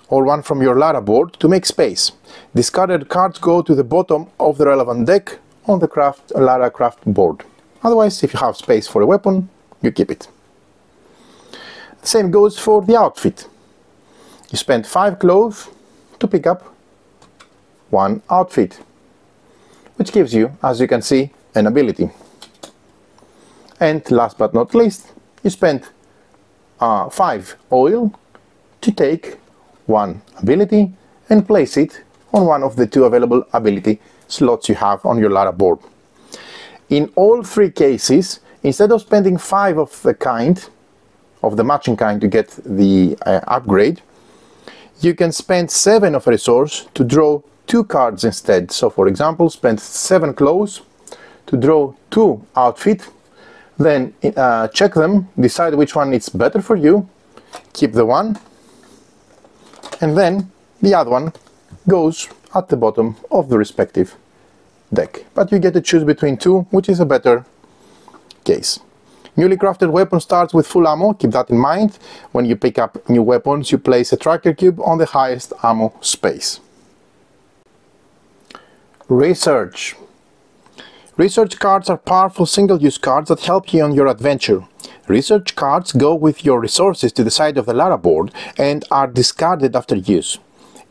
or one from your Lara board to make space. Discarded cards go to the bottom of the relevant deck on the Lara craft board. Otherwise, if you have space for a weapon, you keep it. The same goes for the outfit. You spend 5 clothes, to pick up one outfit, which gives you, as you can see, an ability. And last but not least, you spend 5 oil to take one ability and place it on one of the 2 available ability slots you have on your Lara board. In all 3 cases, instead of spending 5 of the kind, of the matching kind to get the upgrade, you can spend 7 of a resource to draw 2 cards instead. So for example, spend 7 clothes to draw 2 outfit, then check them, decide which one is better for you, keep the one, and then the other one goes at the bottom of the respective deck. But you get to choose between 2, which is a better case. Newly crafted weapon starts with full ammo, keep that in mind. When you pick up new weapons, you place a tracker cube on the highest ammo space. Research. Research cards are powerful single-use cards that help you on your adventure. Research cards go with your resources to the side of the Lara board and are discarded after use.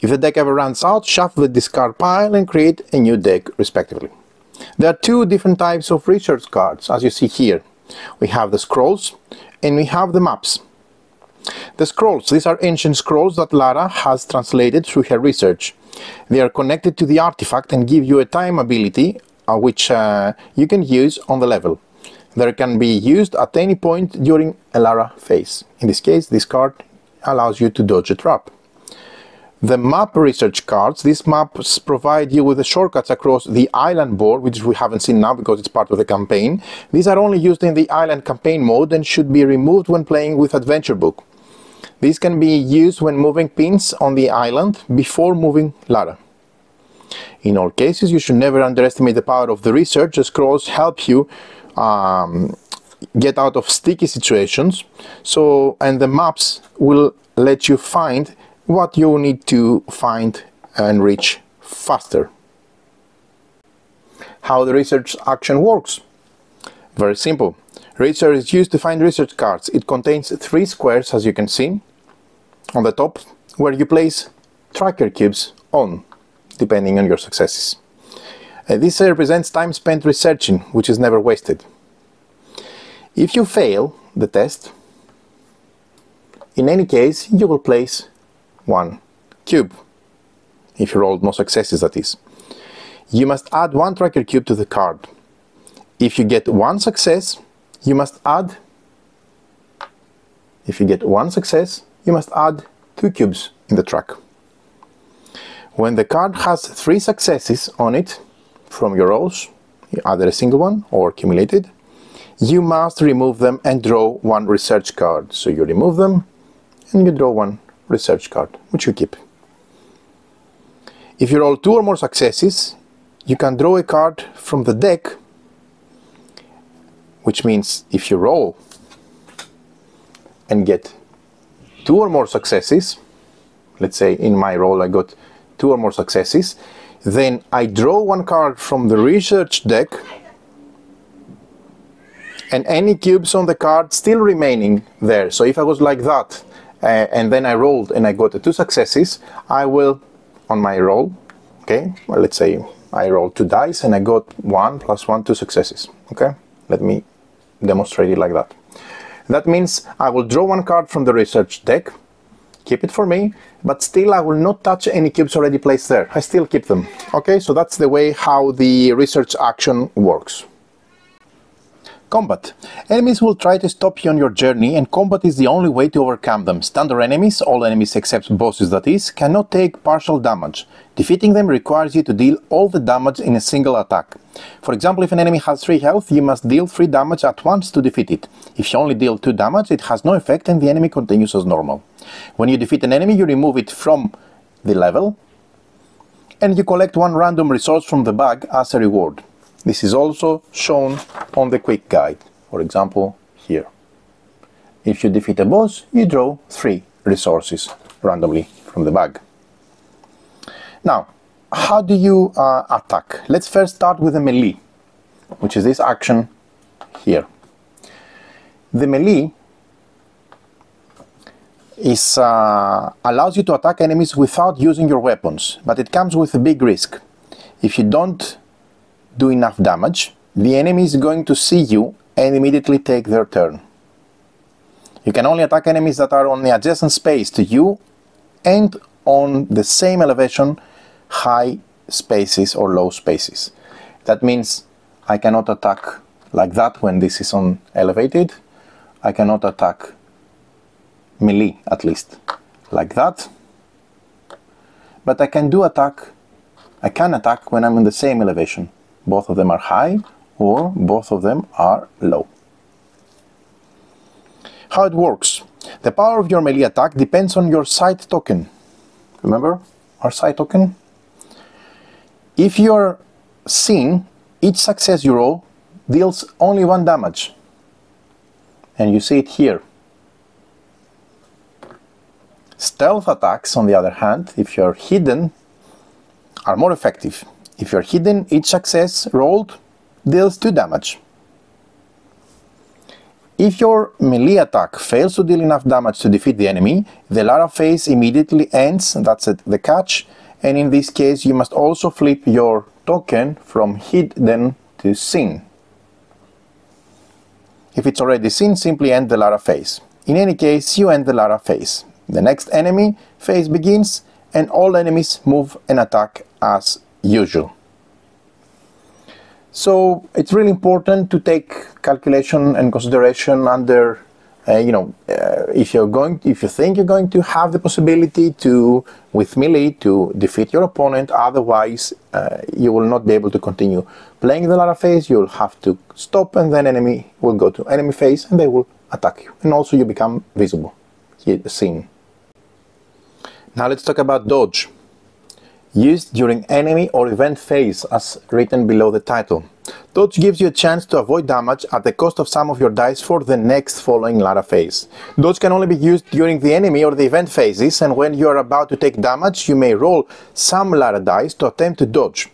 If the deck ever runs out, shuffle the discard pile and create a new deck, respectively. There are 2 different types of research cards, as you see here. We have the scrolls and we have the maps. The scrolls, these are ancient scrolls that Lara has translated through her research. They are connected to the artifact and give you a time ability which you can use on the level. They can be used at any point during a Lara phase. In this case, this card allows you to dodge a trap. The map research cards, these maps provide you with the shortcuts across the island board, which we haven't seen now because it's part of the campaign. These are only used in the island campaign mode and should be removed when playing with Adventure Book. These can be used when moving pins on the island before moving Lara. In all cases, you should never underestimate the power of the research. The scrolls help you get out of sticky situations, and the maps will let you find what you need to find and reach faster. How the research action works? Very simple. Research is used to find research cards. It contains 3 squares, as you can see on the top, where you place tracker cubes on, depending on your successes. This represents time spent researching, which is never wasted. If you fail the test, in any case, you will place 1 cube. If you rolled no successes, that is. You must add 1 tracker cube to the card. If you get 1 success, you must add 2 cubes in the track. When the card has 3 successes on it from your rolls, either a single one or accumulated, you must remove them and draw 1 research card. So you remove them and you draw 1 research card, which you keep. If you roll 2 or more successes, you can draw a card from the deck, which means if you roll and get 2 or more successes, let's say in my roll I got 2 or more successes, then I draw 1 card from the research deck, and any cubes on the card still remaining there. So if I was like that, and then I rolled and I got 2 successes, I will, on my roll, okay, well, let's say I rolled 2 dice and I got 1 + 1, 2 successes. Okay, let me demonstrate it like that. That means I will draw 1 card from the research deck, keep it for me, but still I will not touch any cubes already placed there. I still keep them. Okay, so that's the way how the research action works. Combat. Enemies will try to stop you on your journey, and combat is the only way to overcome them. Standard enemies, all enemies except bosses that is, cannot take partial damage. Defeating them requires you to deal all the damage in a single attack. For example, if an enemy has 3 health, you must deal 3 damage at once to defeat it. If you only deal 2 damage, it has no effect and the enemy continues as normal. When you defeat an enemy, you remove it from the level, and you collect 1 random resource from the bag as a reward. This is also shown on the quick guide, for example here. If you defeat a boss, you draw 3 resources randomly from the bag. Now, how do you attack? Let's first start with the melee, which is this action here. The melee allows you to attack enemies without using your weapons, but it comes with a big risk. If you don't do enough damage, the enemy is going to see you and immediately take their turn. You can only attack enemies that are on the adjacent space to you and on the same elevation, high spaces or low spaces. That means I cannot attack like that when this is on elevated. I cannot attack melee, at least, like that. But I can attack when I'm in the same elevation. Both of them are high or both of them are low. How it works. The power of your melee attack depends on your sight token. Remember our sight token? If you're seen, each success you roll deals only 1 damage. And you see it here. Stealth attacks, on the other hand, if you're hidden, are more effective. If you're hidden, each success rolled deals 2 damage. If your melee attack fails to deal enough damage to defeat the enemy, the Lara Phase immediately ends, that's the catch, and in this case you must also flip your token from hidden to seen. If it's already seen, simply end the Lara Phase. In any case, you end the Lara Phase. The next enemy phase begins, and all enemies move and attack as usual. So it's really important to take calculation and consideration under, if you think you're going to have the possibility to, with melee, to defeat your opponent, otherwise you will not be able to continue playing the Lara Phase. You'll have to stop, and then enemy will go to enemy phase and they will attack you. And also you become visible, seen. Now let's talk about dodge. Used during enemy or event phase, as written below the title. Dodge gives you a chance to avoid damage at the cost of some of your dice for the next following Lara Phase. Dodge can only be used during the enemy or the event phases, and when you are about to take damage, you may roll some Lara dice to attempt to dodge.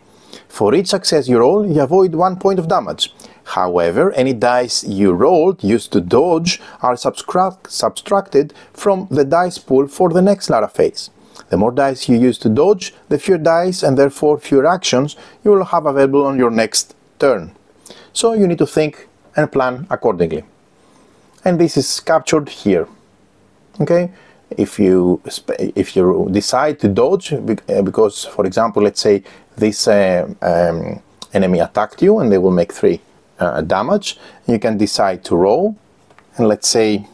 For each success you roll, you avoid 1 point of damage. However, any dice you rolled used to dodge are subtracted from the dice pool for the next Lara Phase. The more dice you use to dodge, the fewer dice and therefore fewer actions you will have available on your next turn. So you need to think and plan accordingly. And this is captured here. Okay? If you decide to dodge, because, for example, let's say this enemy attacked you and they will make 3 damage, you can decide to roll, and let's say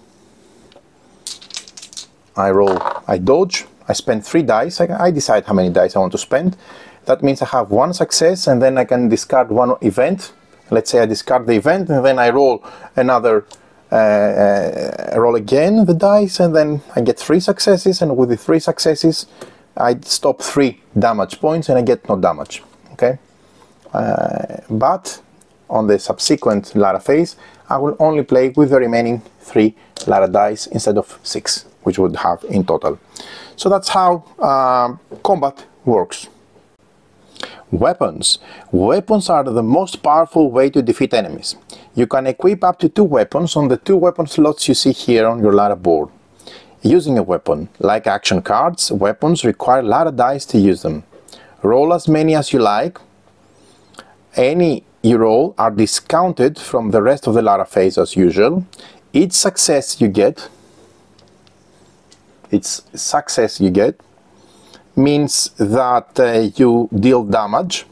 I dodge. I spend 3 dice, I decide how many dice I want to spend. That means I have 1 success, and then I can discard 1 event. Let's say I discard the event, and then I roll another, roll again the dice, and then I get 3 successes, and with the 3 successes I stop 3 damage points and I get no damage. Okay? But on the subsequent Lara Phase, I will only play with the remaining 3 Lara dice instead of 6, which would have in total. So that's how combat works. Weapons. Weapons are the most powerful way to defeat enemies. You can equip up to 2 weapons on the 2 weapon slots you see here on your Lara board. Using a weapon, like action cards, weapons require Lara dice to use them. Roll as many as you like. Any you roll are discounted from the rest of the Lara Phase as usual. Each success you get means that you deal damage,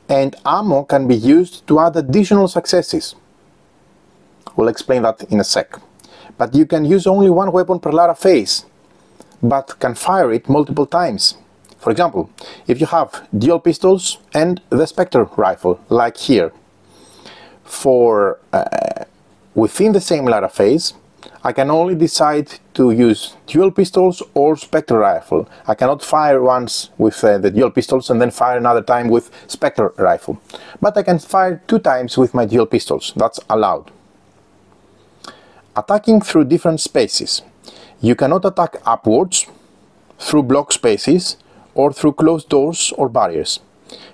and ammo can be used to add additional successes. We'll explain that in a sec. But you can use only 1 weapon per Lara Phase, but can fire it multiple times. For example, if you have dual pistols and the Spectre rifle, like here, for within the same Lara Phase, I can only decide to use dual pistols or Spectre rifle. I cannot fire once with the dual pistols and then fire another time with Spectre rifle. But I can fire 2 times with my dual pistols. That's allowed. Attacking through different spaces. You cannot attack upwards, through block spaces, or through closed doors or barriers.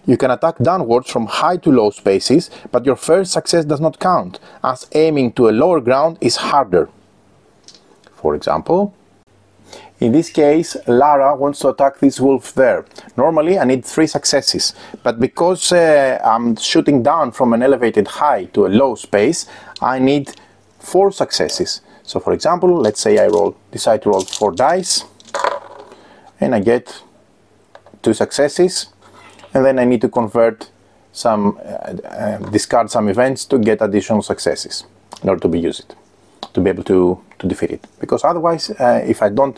You can attack downwards from high to low spaces, but your first success does not count, as aiming to a lower ground is harder. For example, In this case, Lara wants to attack this wolf there. Normally I need 3 successes, but because I'm shooting down from an elevated high to a low space, I need 4 successes. So for example, let's say I decide to roll 4 dice, and I get 2 successes, and then I need to convert some, discard some events to get additional successes in order to be used, to be able to defeat it. Because otherwise, if I don't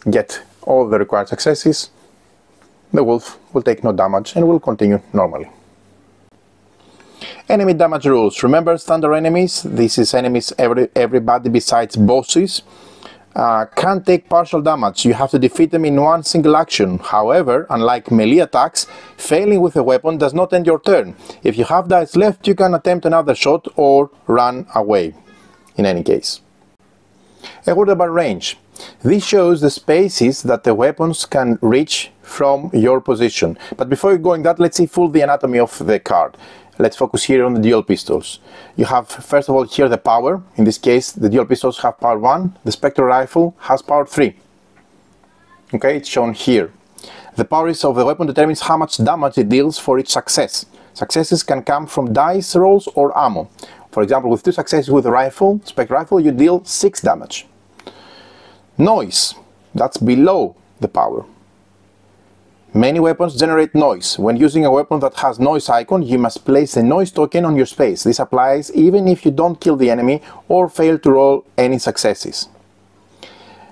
get all the required successes, the wolf will take no damage and will continue normally. Enemy damage rules. Remember, standard enemies, this is enemies, everybody besides bosses, can't take partial damage. You have to defeat them in one single action. However, unlike melee attacks, failing with a weapon does not end your turn. If you have dice left, you can attempt another shot or run away, in any case. A word about range. This shows the spaces that the weapons can reach from your position. But before going that, let's see full the anatomy of the card. Let's focus here on the dual pistols. You have, first of all, here the power. In this case, the dual pistols have power 1, the spectral rifle has power 3. Okay, it's shown here. The power of the weapon determines how much damage it deals for each success. Successes can come from dice rolls or ammo. For example, with 2 successes with the rifle, spectral rifle, you deal 6 damage. Noise, that's below the power. Many weapons generate noise. When using a weapon that has noise icon, you must place a noise token on your space. This applies even if you don't kill the enemy or fail to roll any successes.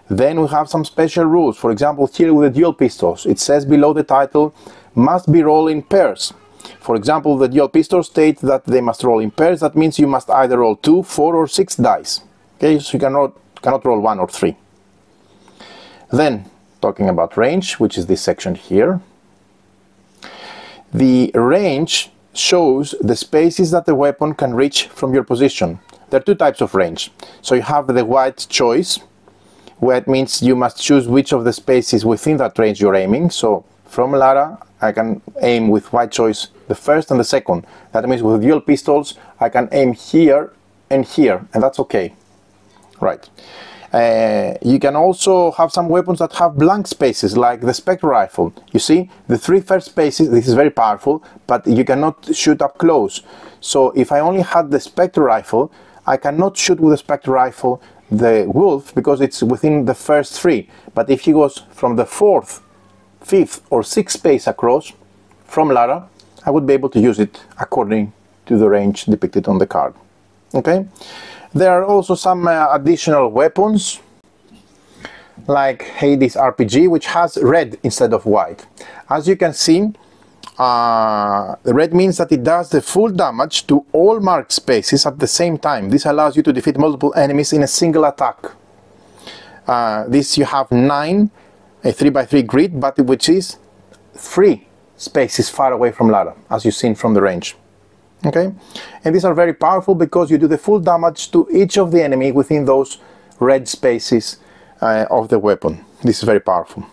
Then we have some special rules. For example, here with the dual pistols, it says below the title, must be rolled in pairs. For example, the dual pistols state that they must roll in pairs. That means you must either roll 2, 4 or 6 dice. Okay, so you cannot roll 1 or 3. Then, talking about range, which is this section here. The range shows the spaces that the weapon can reach from your position. There are 2 types of range. So you have the white choice, where it means you must choose which of the spaces within that range you're aiming. So from Lara, I can aim with white choice the first and the second. That means with dual pistols, I can aim here, and that's okay. Right. You can also have some weapons that have blank spaces, like the spectral rifle. You see, the 3 first spaces, this is very powerful, but you cannot shoot up close. So if I only had the spectral rifle, I cannot shoot with the spectral rifle the wolf because it's within the first 3. But if he goes from the 4th, 5th or 6th space across from Lara, I would be able to use it according to the range depicted on the card. Okay? There are also some additional weapons, like Hades RPG, which has red instead of white. As you can see, the red means that it does the full damage to all marked spaces at the same time. This allows you to defeat multiple enemies in a single attack. This you have 9, a 3x3 grid, but which is 3 spaces far away from Lara, as you've seen from the range. Okay, and these are very powerful because you do the full damage to each of the enemy within those red spaces of the weapon. This is very powerful.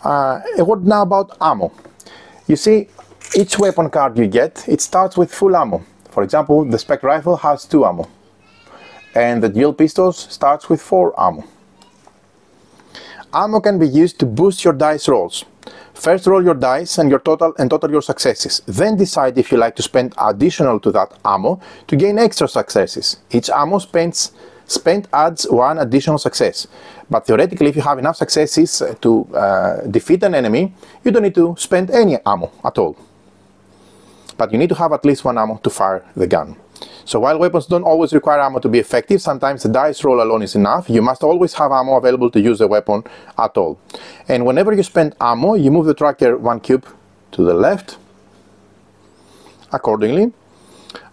A word now about ammo. You see, each weapon card you get, it starts with full ammo. For example, the spectral rifle has 2 ammo, and the dual pistols starts with 4 ammo. Ammo can be used to boost your dice rolls. First roll your dice and total your successes. Then decide if you like to spend additional to that ammo to gain extra successes. Each ammo spent adds 1 additional success. But theoretically, if you have enough successes to defeat an enemy, you don't need to spend any ammo at all. But you need to have at least 1 ammo to fire the gun. So while weapons don't always require ammo to be effective, sometimes the dice roll alone is enough. You must always have ammo available to use the weapon at all. And whenever you spend ammo, you move the tracker 1 cube to the left accordingly.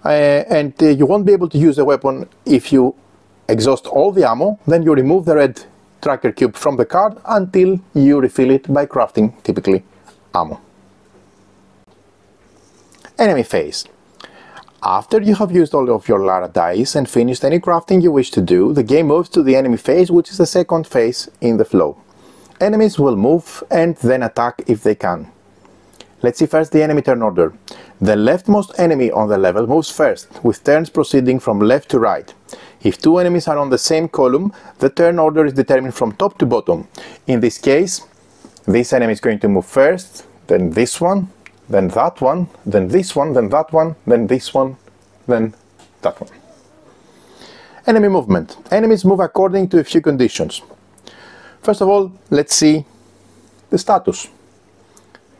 And you won't be able to use the weapon if you exhaust all the ammo. Then you remove the red tracker cube from the card until you refill it by crafting, typically, ammo. Enemy phase. After you have used all of your Lara dice and finished any crafting you wish to do, the game moves to the enemy phase, which is the second phase in the flow. Enemies will move and then attack if they can. Let's see first the enemy turn order. The leftmost enemy on the level moves first, with turns proceeding from left to right. If two enemies are on the same column, the turn order is determined from top to bottom. In this case, this enemy is going to move first, then this one, then that one, then this one, then that one, then this one, then that one. Enemy movement. Enemies move according to a few conditions. First of all, let's see the status.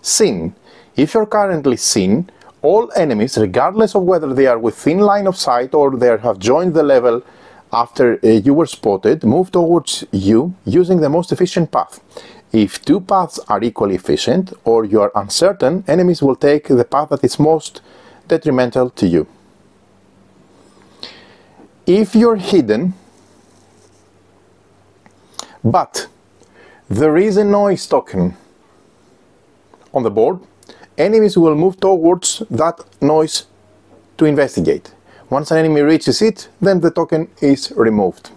Seen. If you're currently seen, all enemies, regardless of whether they are within line of sight or they have joined the level after you were spotted, move towards you using the most efficient path. If two paths are equally efficient or you are uncertain, enemies will take the path that is most detrimental to you. If you're hidden, but there is a noise token on the board, enemies will move towards that noise to investigate. Once an enemy reaches it, then the token is removed.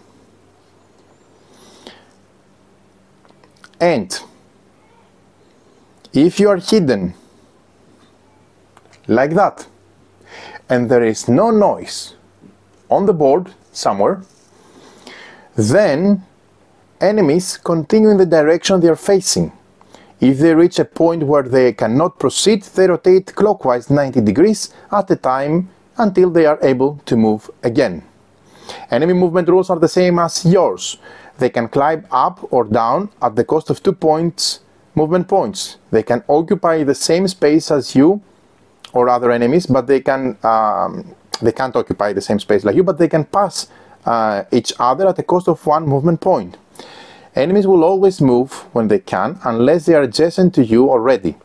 And if you are hidden like that and there is no noise on the board somewhere, then enemies continue in the direction they are facing. If they reach a point where they cannot proceed, they rotate clockwise 90 degrees at a time until they are able to move again. Enemy movement rules are the same as yours. They can climb up or down at the cost of 2 movement points. They can occupy the same space as you or other enemies, but they can't occupy the same space like you, but they can pass each other at the cost of 1 movement point. Enemies will always move when they can, unless they are adjacent to you already.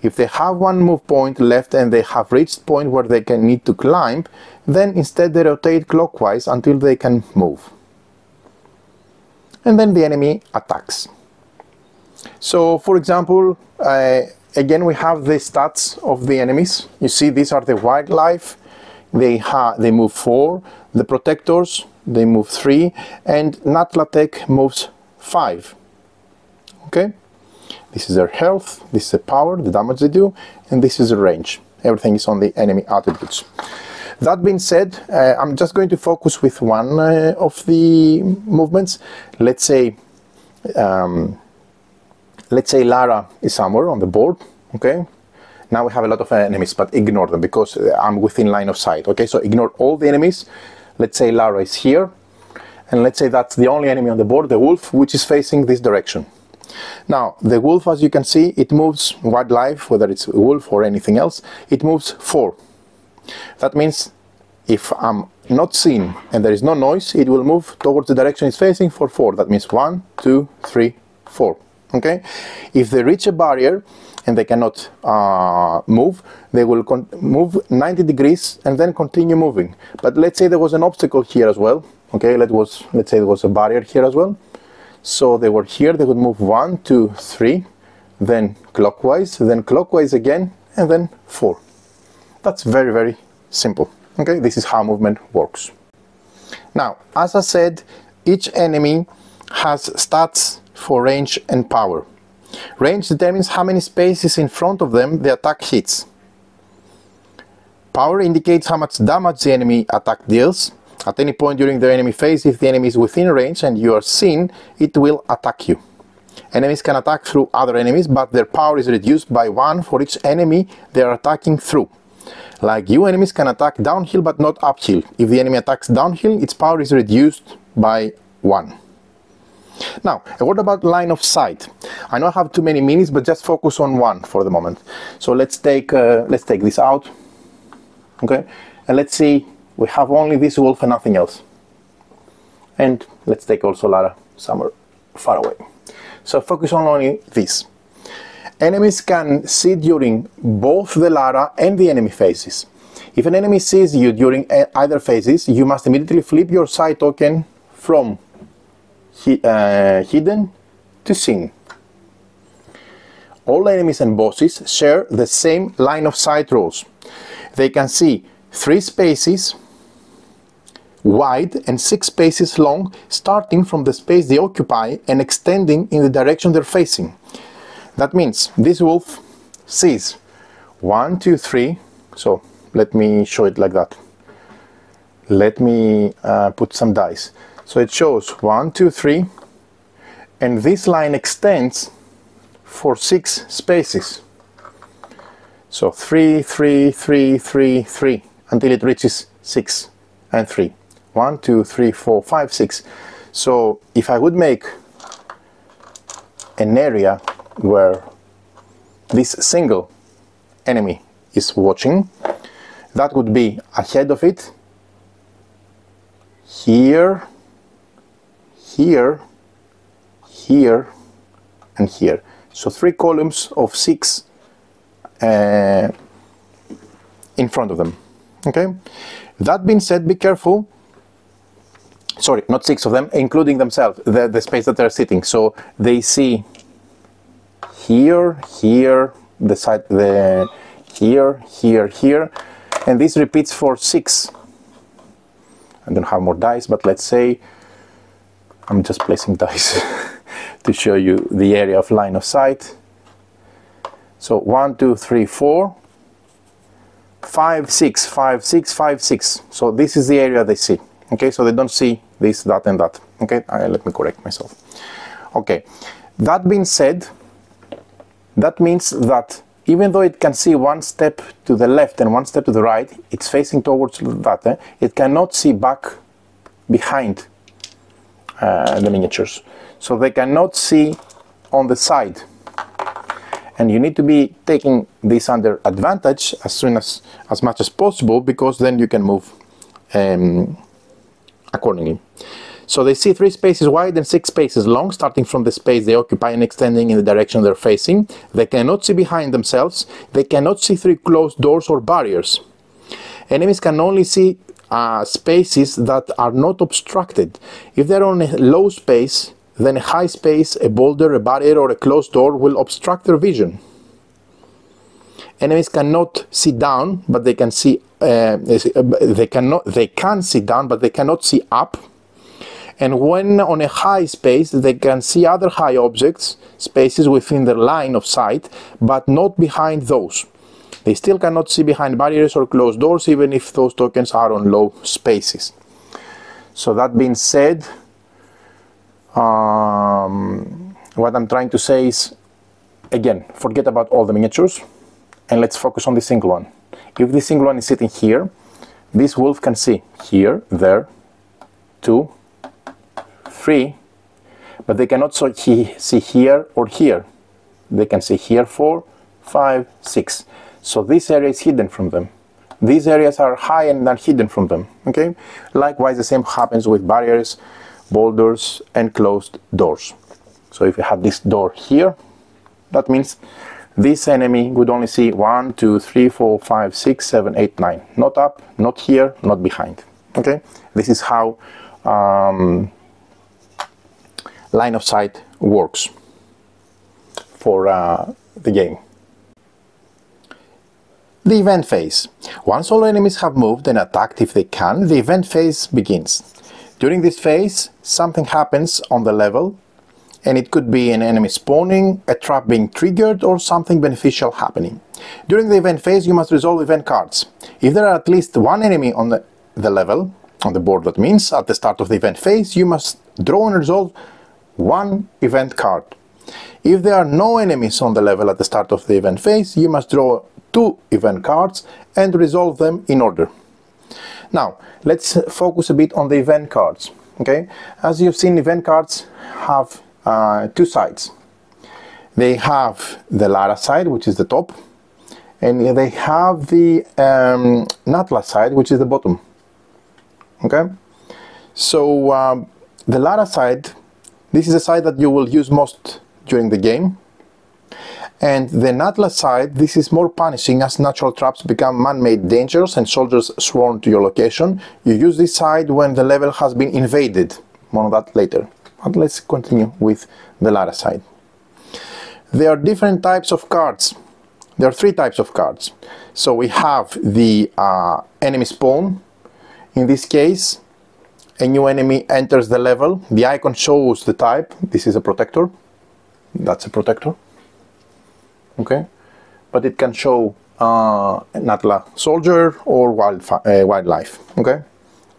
If they have 1 move point left and they have reached point where they can need to climb, then instead they rotate clockwise until they can move. And then the enemy attacks. So, for example, again we have the stats of the enemies. You see, these are the wildlife. They move 4. The protectors, they move 3, and Natla Tech moves 5. Okay, this is their health, this is the power, the damage they do, and this is the range. Everything is on the enemy attributes. That being said, I'm just going to focus with one of the movements. Let's say Lara is somewhere on the board. Okay, now we have a lot of enemies, but ignore them because I'm within line of sight. Okay, so ignore all the enemies. Let's say Lara is here. And let's say that's the only enemy on the board, the wolf, which is facing this direction. Now, the wolf, as you can see, it moves wildlife, whether it's a wolf or anything else, it moves 4. That means if I'm not seen and there is no noise, it will move towards the direction it's facing for 4. That means 1, 2, 3, 4. Okay? If they reach a barrier and they cannot move, they will move 90 degrees and then continue moving. But let's say there was an obstacle here as well. Okay, let's say there was a barrier here as well. So they were here, they would move 1, 2, 3, then clockwise again, and then 4. That's very, very simple. Okay, this is how movement works. Now, as I said, each enemy has stats for range and power. Range determines how many spaces in front of them the attack hits. Power indicates how much damage the enemy attack deals. At any point during the enemy phase, if the enemy is within range and you are seen, it will attack you. Enemies can attack through other enemies, but their power is reduced by 1 for each enemy they are attacking through. Like you, enemies can attack downhill but not uphill. If the enemy attacks downhill, its power is reduced by 1. Now, a word about line of sight. I know I have too many minis, but just focus on one for the moment. So let's take this out. Okay, and let's see. We have only this wolf and nothing else. And let's take also Lara somewhere far away. So focus on only this. Enemies can see during both the Lara and the enemy phases. If an enemy sees you during either phases, you must immediately flip your sight token from hidden to seen. All enemies and bosses share the same line of sight rules. They can see 3 spaces wide and 6 spaces long, starting from the space they occupy and extending in the direction they're facing. That means this wolf sees 1, 2, 3, so let me show it like that. Let me put some dice. So it shows 1, 2, 3, and this line extends for 6 spaces. So 3, 3, 3, 3, 3, until it reaches 6 and 3. 1, 2, 3, 4, 5, 6. So if I would make an area where this single enemy is watching, that would be ahead of it, here, here, here, and here. So 3 columns of 6 in front of them. Okay. That being said, be careful. Sorry, not 6 of them, including themselves, the space that they're sitting. So they see here, here, the side, here, here, here, and this repeats for 6. I don't have more dice, but let's say I'm just placing dice to show you the area of line of sight. So 1, 2, 3, 4, 5, 6, 5, 6, 5, 6. So this is the area they see. Okay, so they don't see this, that, and that. Okay, let me correct myself. Okay, that being said, that means that even though it can see 1 step to the left and 1 step to the right, it's facing towards that. It cannot see back behind the miniatures. So they cannot see on the side. And you need to be taking this under advantage as much as possible, because then you can move accordingly. So they see 3 spaces wide and 6 spaces long, starting from the space they occupy and extending in the direction they're facing. They cannot see behind themselves. They cannot see through closed doors or barriers. Enemies can only see spaces that are not obstructed. If they're on a low space, then a high space, a boulder, a barrier, or a closed door will obstruct their vision. Enemies cannot see down, but they can see. They can see down, but they cannot see up. And when on a high space, they can see other high objects, spaces within their line of sight, but not behind those. They still cannot see behind barriers or closed doors, even if those tokens are on low spaces. So that being said, what I'm trying to say is, again, forget about all the miniatures and let's focus on the single one. If the single one is sitting here, this wolf can see here, there, 2, 3, but they cannot see here or here. They can see here 4, 5, 6. So this area is hidden from them. These areas are high and are hidden from them. Okay. Likewise, the same happens with barriers, boulders, and closed doors. So if you have this door here, that means this enemy would only see 1, 2, 3, 4, 5, 6, 7, 8, 9. Not up, not here, not behind. Okay. This is how line of sight works for the game. The event phase. Once all enemies have moved and attacked if they can, the event phase begins. During this phase, something happens on the level, and it could be an enemy spawning, a trap being triggered, or something beneficial happening. During the event phase, you must resolve event cards. If there are at least 1 enemy on the level, on the board, that means at the start of the event phase, you must draw and resolve 1 event card. If there are no enemies on the level at the start of the event phase, you must draw 2 event cards and resolve them in order. Now, let's focus a bit on the event cards. Okay, as you've seen, event cards have 2 sides. They have the Lara side, which is the top, and they have the Natla side, which is the bottom. Okay, so the Lara side, this is the side that you will use most during the game. And the Natla side, this is more punishing, as natural traps become man-made dangers and soldiers swarm to your location. You use this side when the level has been invaded. More on that later. But let's continue with the Lara side. There are different types of cards. There are 3 types of cards. So we have the enemy spawn. In this case, a new enemy enters the level. The icon shows the type. This is a protector. That's a protector. Okay, but it can show Natla soldier or wildlife. Okay,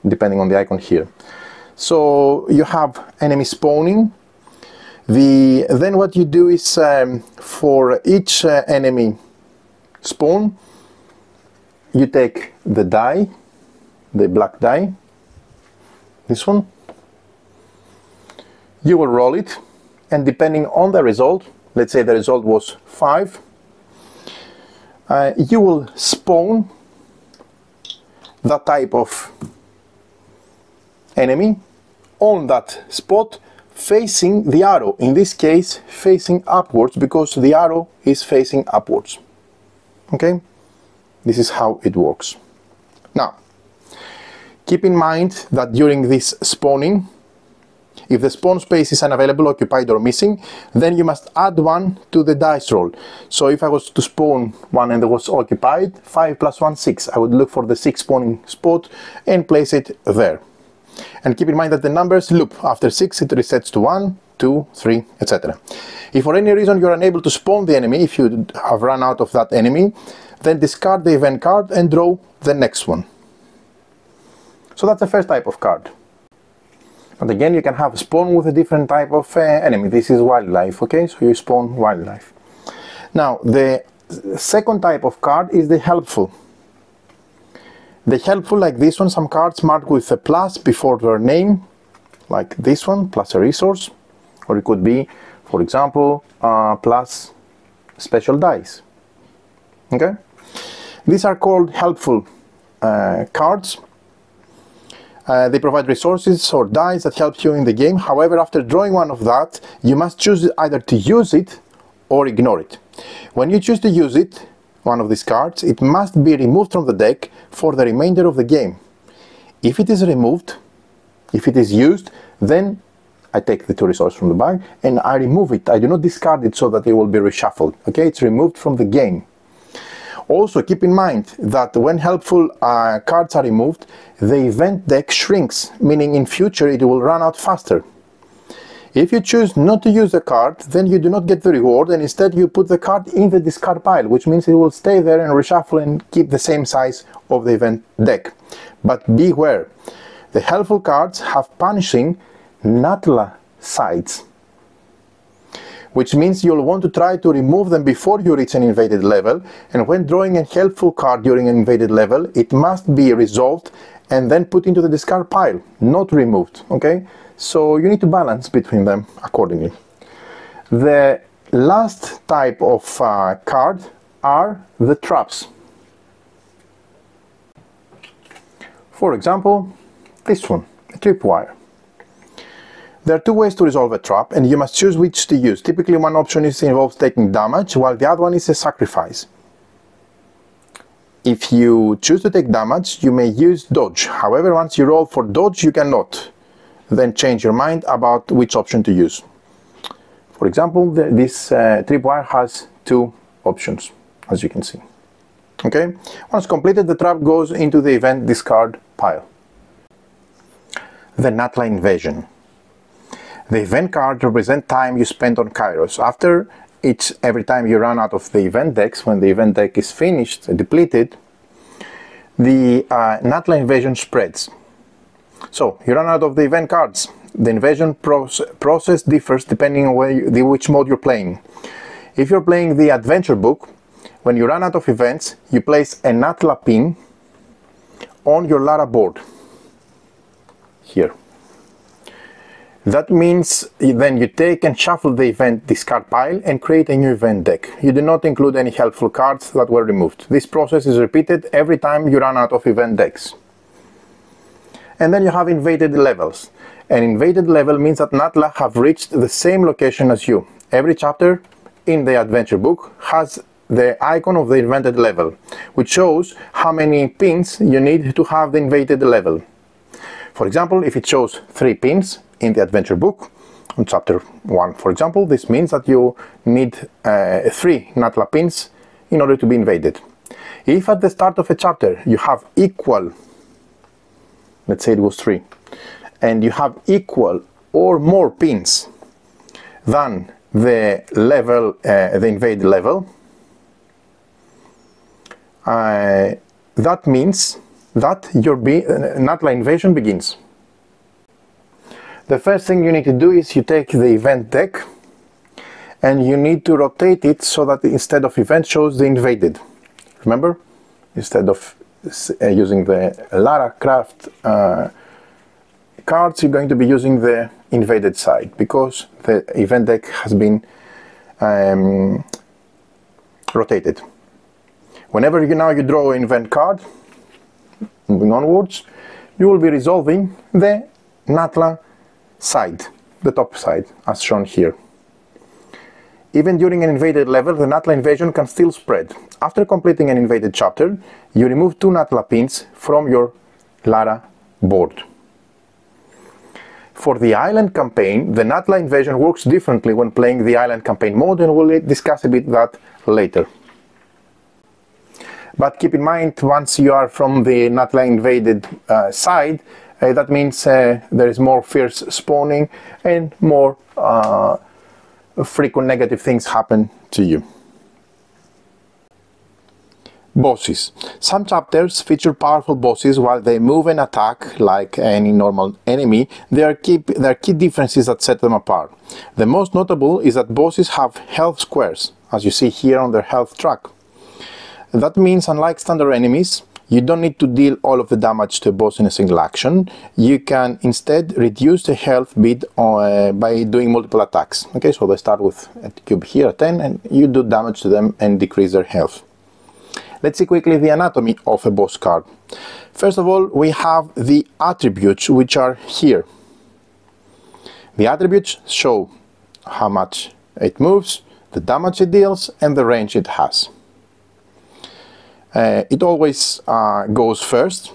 depending on the icon here. So you have enemy spawning. Then what you do is for each enemy spawn, you take the die, the black die, this one, you will roll it, and depending on the result, let's say the result was 5, you will spawn that type of enemy on that spot facing the arrow, in this case facing upwards, because the arrow is facing upwards. Okay, this is how it works. Now keep in mind that during this spawning, if the spawn space is unavailable, occupied or missing, then you must add 1 to the dice roll. So if I was to spawn one and it was occupied, 5 plus 1, 6. I would look for the 6th spawning spot and place it there. And keep in mind that the numbers loop. After 6 it resets to 1, 2, 3, etc. If for any reason you are unable to spawn the enemy, if you have run out of that enemy, then discard the event card and draw the next one. So that's the first type of card. But again, you can have a spawn with a different type of enemy. This is wildlife, okay? So you spawn wildlife. Now, the second type of card is the helpful. The helpful, like this one, some cards marked with a plus before their name, like this one, plus a resource. Or it could be, for example, plus special dice. Okay? These are called helpful cards. They provide resources or dice that help you in the game. However, after drawing one of that, you must choose either to use it or ignore it. When you choose to use it, one of these cards, it must be removed from the deck for the remainder of the game. If it is removed, if it is used, then I take the 2 resources from the bag and I remove it. I do not discard it so that it will be reshuffled. Okay, it's removed from the game. Also keep in mind that when helpful cards are removed, the event deck shrinks, meaning in future it will run out faster. If you choose not to use the card, then you do not get the reward, and instead you put the card in the discard pile, which means it will stay there and reshuffle and keep the same size of the event deck. But beware, the helpful cards have punishing Natla sides, which means you'll want to try to remove them before you reach an invaded level, and when drawing a helpful card during an invaded level, it must be resolved and then put into the discard pile, not removed, okay? So you need to balance between them accordingly. The last type of card are the traps. For example, this one, a tripwire. There are 2 ways to resolve a trap, and you must choose which to use. Typically one option involves taking damage, while the other one is a sacrifice. If you choose to take damage, you may use dodge. However, once you roll for dodge, you cannot then change your mind about which option to use. For example, this tripwire has 2 options, as you can see. Okay? Once completed, the trap goes into the event discard pile. The Natla Invasion. The event card represents time you spent on Kairos. After every time you run out of the event decks, when the event deck is finished, depleted, the Natla Invasion spreads. So, you run out of the event cards. The invasion process differs depending on which mode you're playing. If you're playing the adventure book, when you run out of events, you place a Natla pin on your Lara board. Here. That means then you take and shuffle the event discard pile and create a new event deck. You do not include any helpful cards that were removed. This process is repeated every time you run out of event decks. And then you have invaded levels. An invaded level means that Natla have reached the same location as you. Every chapter in the adventure book has the icon of the invaded level, which shows how many pins you need to have the invaded level. For example, if it shows 3 pins in the adventure book, on chapter 1 for example, this means that you need 3 Natla pins in order to be invaded. If at the start of a chapter you have equal, let's say it was 3, and you have equal or more pins than the level, the invade level, that means that your Natla Invasion begins. The first thing you need to do is you take the event deck and you need to rotate it so that instead of event shows the invaded. Remember? Instead of using the Lara Craft cards, you're going to be using the invaded side because the event deck has been rotated. Whenever you draw an event card, moving onwards, you will be resolving the Natla side, the top side, as shown here. Even during an invaded level, the Natla invasion can still spread. After completing an invaded chapter, you remove 2 Natla pins from your Lara board. For the island campaign, the Natla invasion works differently when playing the island campaign mode, and we'll discuss a bit that later. But keep in mind, once you are from the Natla invaded side, that means there is more fierce spawning and more frequent negative things happen to you. Bosses. Some chapters feature powerful bosses while they move and attack like any normal enemy. There are key differences that set them apart. The most notable is that bosses have health squares, as you see here on their health track. That means, unlike standard enemies, you don't need to deal all of the damage to a boss in a single action. You can instead reduce the health bit by doing multiple attacks. Okay, so they start with a cube here at 10 and you do damage to them and decrease their health. Let's see quickly the anatomy of a boss card. First of all, we have the attributes, which are here. The attributes show how much it moves, the damage it deals, and the range it has. It always goes first.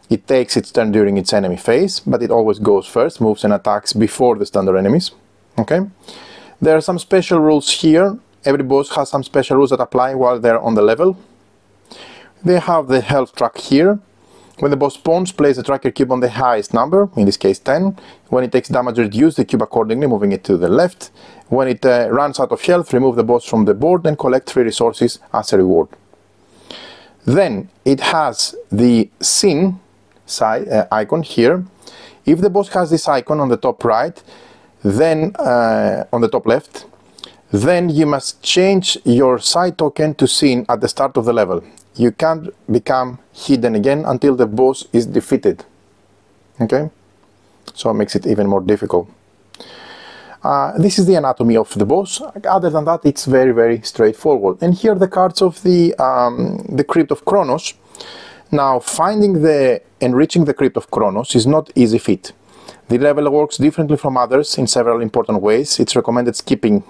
It takes its turn during its enemy phase, but it always goes first, moves and attacks before the standard enemies. Okay. There are some special rules here. Every boss has some special rules that apply while they're on the level. They have the health track here. When the boss spawns, place the tracker cube on the highest number, in this case 10. When it takes damage, reduce the cube accordingly, moving it to the left. When it runs out of health, remove the boss from the board and collect 3 resources as a reward. Then it has the scene side icon here. If the boss has this icon on the top right, then on the top left, then you must change your side token to scene at the start of the level. You can't become hidden again until the boss is defeated. Okay, so it makes it even more difficult. This is the anatomy of the boss. Other than that, it's very, very straightforward. And here are the cards of the Crypt of Chronos. Now, finding and reaching the Crypt of Chronos is not easy feat. The level works differently from others in several important ways. It's recommended skipping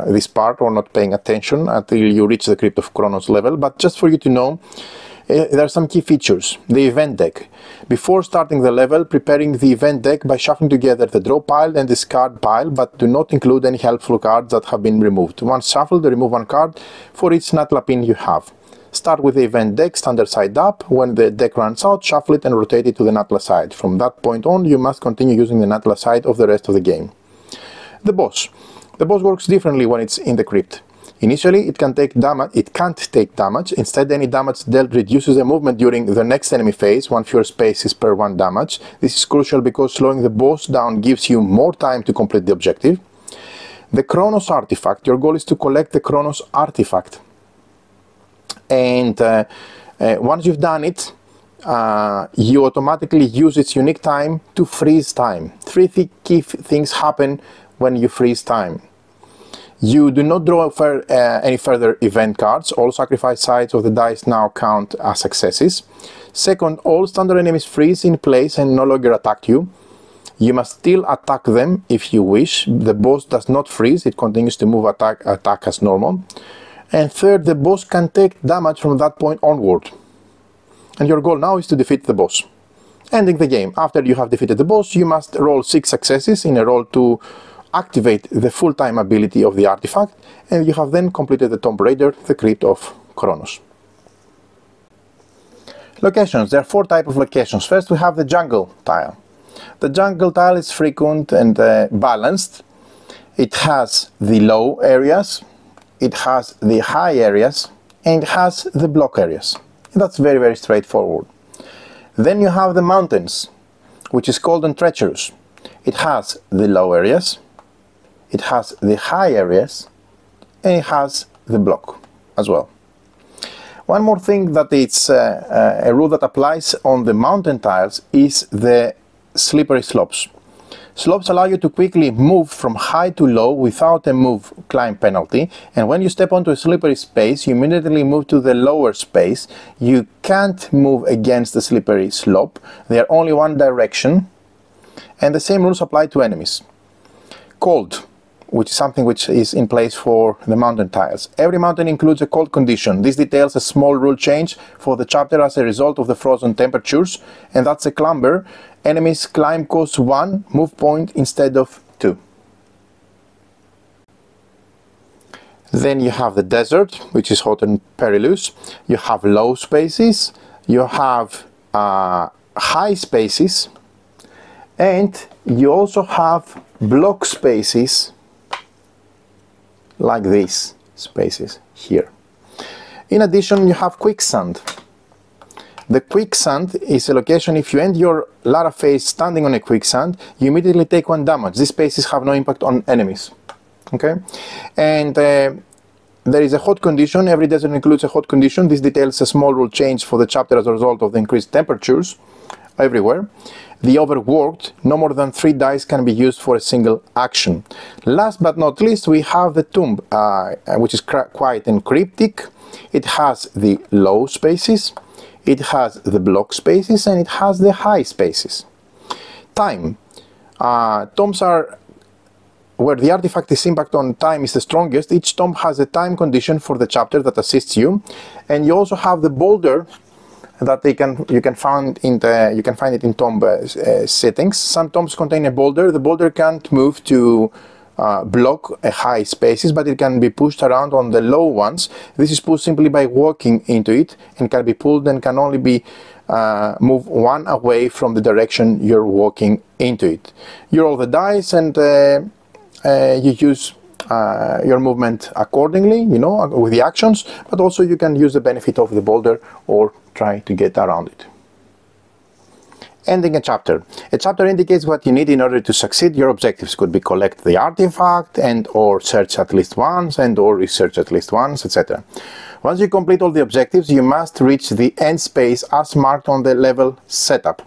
this part or not paying attention until you reach the Crypt of Chronos level. But just for you to know, there are some key features. The event deck. Before starting the level, preparing the event deck by shuffling together the draw pile and discard pile, but do not include any helpful cards that have been removed. Once shuffled, remove 1 card for each Natla pin you have. Start with the event deck standard side up. When the deck runs out, shuffle it and rotate it to the Natla side. From that point on, you must continue using the Natla side of the rest of the game. The boss. The boss works differently when it's in the crypt. Initially, it can't take damage. Instead, any damage dealt reduces the movement during the next enemy phase, 1 fewer spaces per 1 damage. This is crucial because slowing the boss down gives you more time to complete the objective. The Chronos artifact. Your goal is to collect the Chronos artifact. And once you've done it, you automatically use its unique time to freeze time. 3 key things happen when you freeze time. You do not draw any further event cards. All sacrifice sides of the dice now count as successes. Second, all standard enemies freeze in place and no longer attack you. You must still attack them if you wish. The boss does not freeze. It continues to move attack as normal. And third, the boss can take damage from that point onward. And your goal now is to defeat the boss. Ending the game. After you have defeated the boss, you must roll 6 successes in a roll to activate the full-time ability of the artifact, and you have then completed the Tomb Raider, the Crypt of Chronos. Locations. There are 4 types of locations. First, we have the jungle tile. The jungle tile is frequent and balanced. It has the low areas, it has the high areas, and it has the block areas. That's very, very straightforward. Then you have the mountains, which is cold and treacherous. It has the low areas, it has the high areas, and it has the block as well. One more thing that it's a rule that applies on the mountain tiles is the slippery slopes. Slopes allow you to quickly move from high to low without a move climb penalty, and when you step onto a slippery space, you immediately move to the lower space. You can't move against the slippery slope. They are only one direction, and the same rules apply to enemies. Cold, which is something which is in place for the mountain tiles. Every mountain includes a cold condition. This details a small rule change for the chapter as a result of the frozen temperatures, and that's a climber. Enemies climb costs 1 move point instead of 2. Then you have the desert, which is hot and perilous. You have low spaces, you have high spaces, and you also have block spaces like these spaces here. In addition, you have quicksand. The quicksand is a location. If you end your Lara Phase standing on a quicksand, you immediately take 1 damage. These spaces have no impact on enemies. Okay? And there is a hot condition. Every desert includes a hot condition. This details a small rule change for the chapter as a result of the increased temperatures everywhere. The overworked, no more than 3 dice can be used for a single action. Last but not least, we have the tomb, which is quiet and cryptic. It has the low spaces, it has the block spaces, and it has the high spaces. Time. Tombs are where the artifact's impact on time is the strongest. Each tomb has a time condition for the chapter that assists you, and you also have the boulder that you can find it in tomb settings. Some tombs contain a boulder. The boulder can't move to block high spaces, but it can be pushed around on the low ones. This is pushed simply by walking into it, and can be pulled and can only be moved 1 away from the direction you're walking into it. You roll the dice, and you use your movement accordingly, you know, with the actions, but also you can use the benefit of the boulder or try to get around it. Ending a chapter. A chapter indicates what you need in order to succeed. Your objectives could be collect the artifact, and or search at least once, and or research at least once, etc. Once you complete all the objectives, you must reach the end space as marked on the level setup.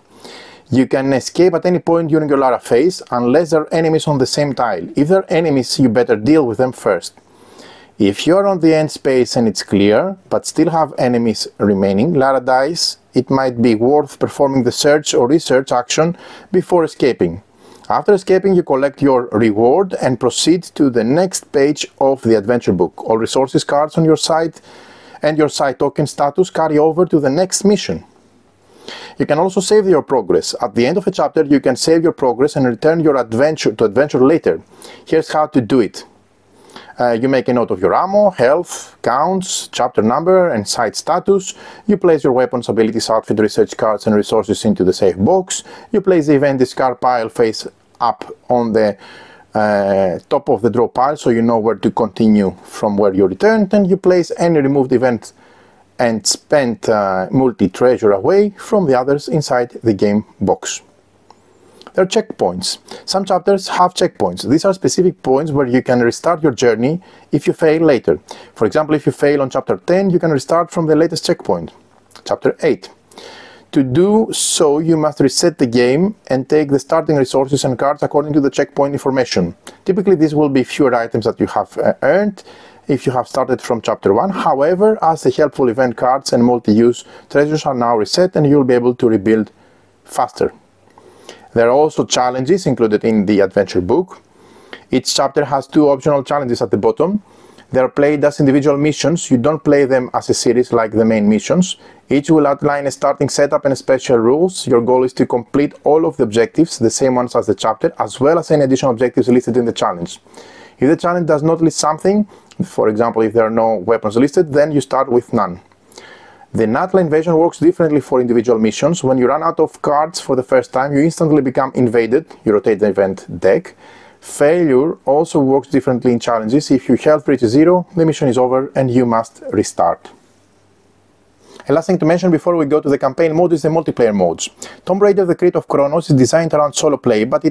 You can escape at any point during your Lara phase, unless there are enemies on the same tile. If there are enemies, you better deal with them first. If you're on the end space and it's clear, but still have enemies remaining, Lara dies. It might be worth performing the search or research action before escaping. After escaping, you collect your reward and proceed to the next page of the adventure book. All resources cards on your side and your side token status carry over to the next mission. You can also save your progress. At the end of a chapter, you can save your progress and return your adventure to adventure later. Here's how to do it. You make a note of your ammo, health, counts, chapter number, and side status. You place your weapons, abilities, outfit, research cards, and resources into the save box. You place the event discard pile face up on the top of the draw pile, so you know where to continue from where you returned. And you place any removed event and spent multi-treasure away from the others inside the game box. There are checkpoints. Some chapters have checkpoints. These are specific points where you can restart your journey if you fail later. For example, if you fail on chapter 10, you can restart from the latest checkpoint, chapter 8. To do so, you must reset the game and take the starting resources and cards according to the checkpoint information. Typically, these will be fewer items that you have earned if you have started from chapter 1. However, as the helpful event cards and multi-use treasures are now reset, and you'll be able to rebuild faster. There are also challenges included in the adventure book. Each chapter has 2 optional challenges at the bottom. They are played as individual missions. You don't play them as a series like the main missions. Each will outline a starting setup and special rules. Your goal is to complete all of the objectives, the same ones as the chapter, as well as any additional objectives listed in the challenge. If the challenge does not list something, for example, if there are no weapons listed, then you start with none. The Natla Invasion works differently for individual missions. When you run out of cards for the first time, you instantly become invaded. You rotate the event deck. Failure also works differently in challenges. If your health reaches 0, the mission is over and you must restart. And last thing to mention before we go to the campaign mode is the multiplayer modes. Tomb Raider: The Crypt of Chronos is designed around solo play, but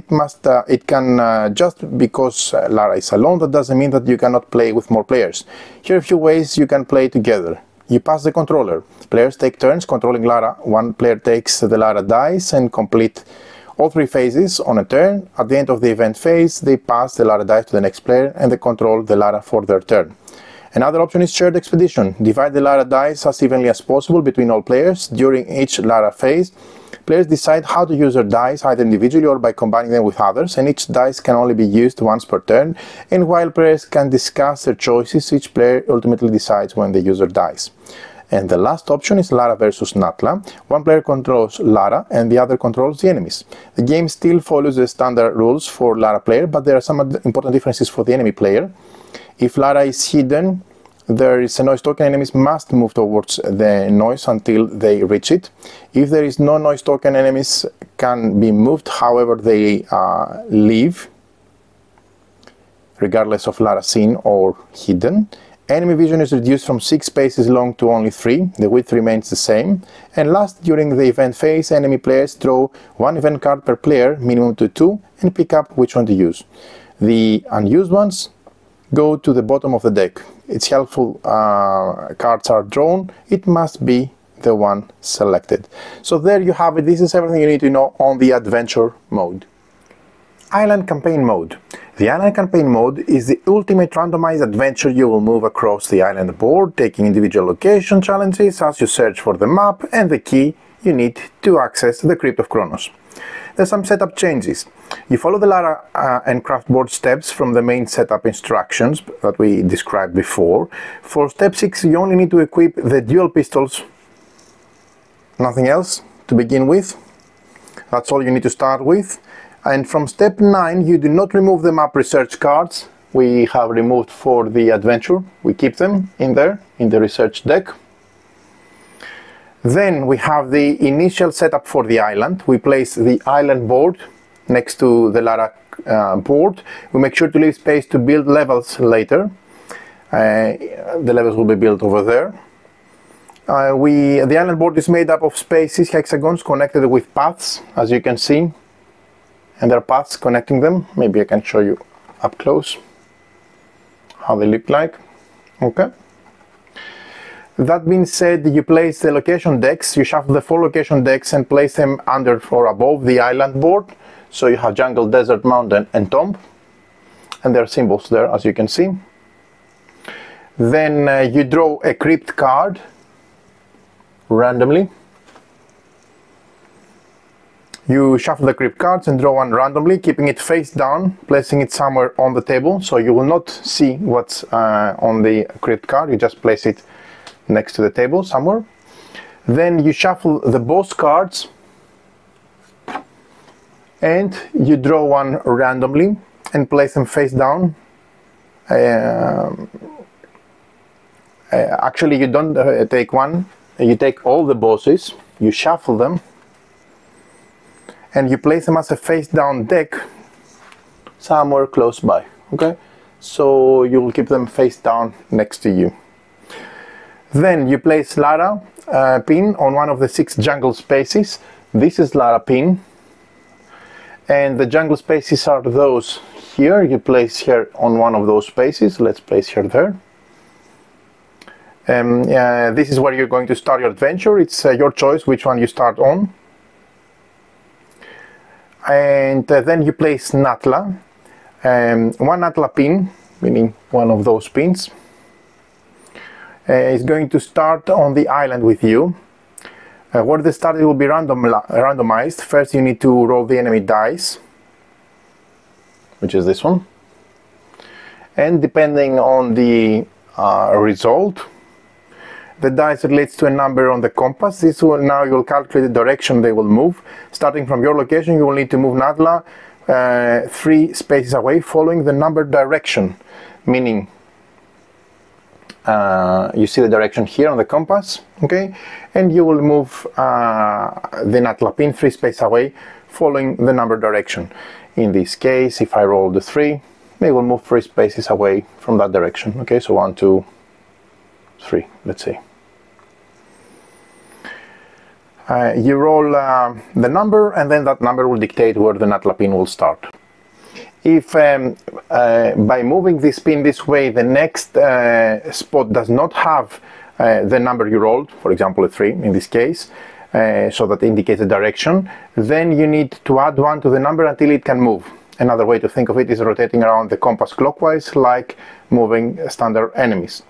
just because Lara is alone, that doesn't mean that you cannot play with more players. Here are a few ways you can play together. You pass the controller. Players take turns controlling Lara. One player takes the Lara dice and complete all 3 phases on a turn. At the end of the event phase, they pass the Lara dice to the next player and they control the Lara for their turn. Another option is shared expedition. Divide the Lara dice as evenly as possible between all players. During each Lara phase, players decide how to use their dice, either individually or by combining them with others, and each dice can only be used once per turn, and while players can discuss their choices, each player ultimately decides when they use their dice. And the last option is Lara versus Natla. One player controls Lara and the other controls the enemies. The game still follows the standard rules for Lara player, but there are some important differences for the enemy player. If Lara is hidden, there is a noise token. Enemies must move towards the noise until they reach it. If there is no noise token, enemies can be moved, however they leave, regardless of Lara seen or hidden. Enemy vision is reduced from 6 spaces long to only 3. The width remains the same. And last, during the event phase, enemy players draw 1 event card per player, minimum to 2, and pick up which one to use. The unused ones go to the bottom of the deck. It's helpful cards are drawn, it must be the one selected. So there you have it. This is everything you need to know on the adventure mode. Island campaign mode. The island campaign mode is the ultimate randomized adventure. You will move across the island board, taking individual location challenges as you search for the map and the key you need to access the Crypt of Chronos. There's some setup changes. You follow the Lara and craft board steps from the main setup instructions that we described before. For step 6, you only need to equip the dual pistols, nothing else to begin with. That's all you need to start with. And from step 9, you do not remove the map research cards we have removed for the adventure. We keep them in there, in the research deck. Then we have the initial setup for the island. We place the island board next to the Lara board. We make sure to leave space to build levels later. The levels will be built over there. The island board is made up of spaces, hexagons connected with paths, as you can see. And there are paths connecting them. Maybe I can show you up close how they look like. Okay. That being said, you place the location decks, you shuffle the 4 location decks and place them under or above the island board. So you have jungle, desert, mountain and tomb. And there are symbols there, as you can see. Then you draw a crypt card randomly. You shuffle the crypt cards and draw one randomly, keeping it face down, placing it somewhere on the table, so you will not see what's on the crypt card. You just place it next to the table somewhere. Then you shuffle the boss cards and you draw one randomly and place them face down. Actually, you don't take one, you take all the bosses, you shuffle them and you place them as a face down deck somewhere close by. Okay, so you will keep them face down next to you. Then you place Lara pin on one of the 6 jungle spaces. This is Lara pin, and the jungle spaces are those here. You place her on one of those spaces. Let's place her there. This is where you're going to start your adventure. It's your choice which one you start on. And then you place Natla, one Natla pin, meaning one of those pins, is going to start on the island with you. Where they start, it will be randomized. First you need to roll the enemy dice, which is this one, and depending on the result, the dice relates to a number on the compass. This will now you will calculate the direction they will move. Starting from your location, you will need to move Natla 3 spaces away, following the numbered direction, meaning you see the direction here on the compass, okay, and you will move the Natla pin 3 spaces away, following the numbered direction. In this case, if I roll the 3, they will move 3 spaces away from that direction. Okay, so 1, 2, 3, let's say. You roll the number, and then that number will dictate where the Natla pin will start. If by moving this pin this way, the next spot does not have the number you rolled, for example a 3 in this case, so that indicates a direction, then you need to add 1 to the number until it can move. Another way to think of it is rotating around the compass clockwise, like moving standard enemies.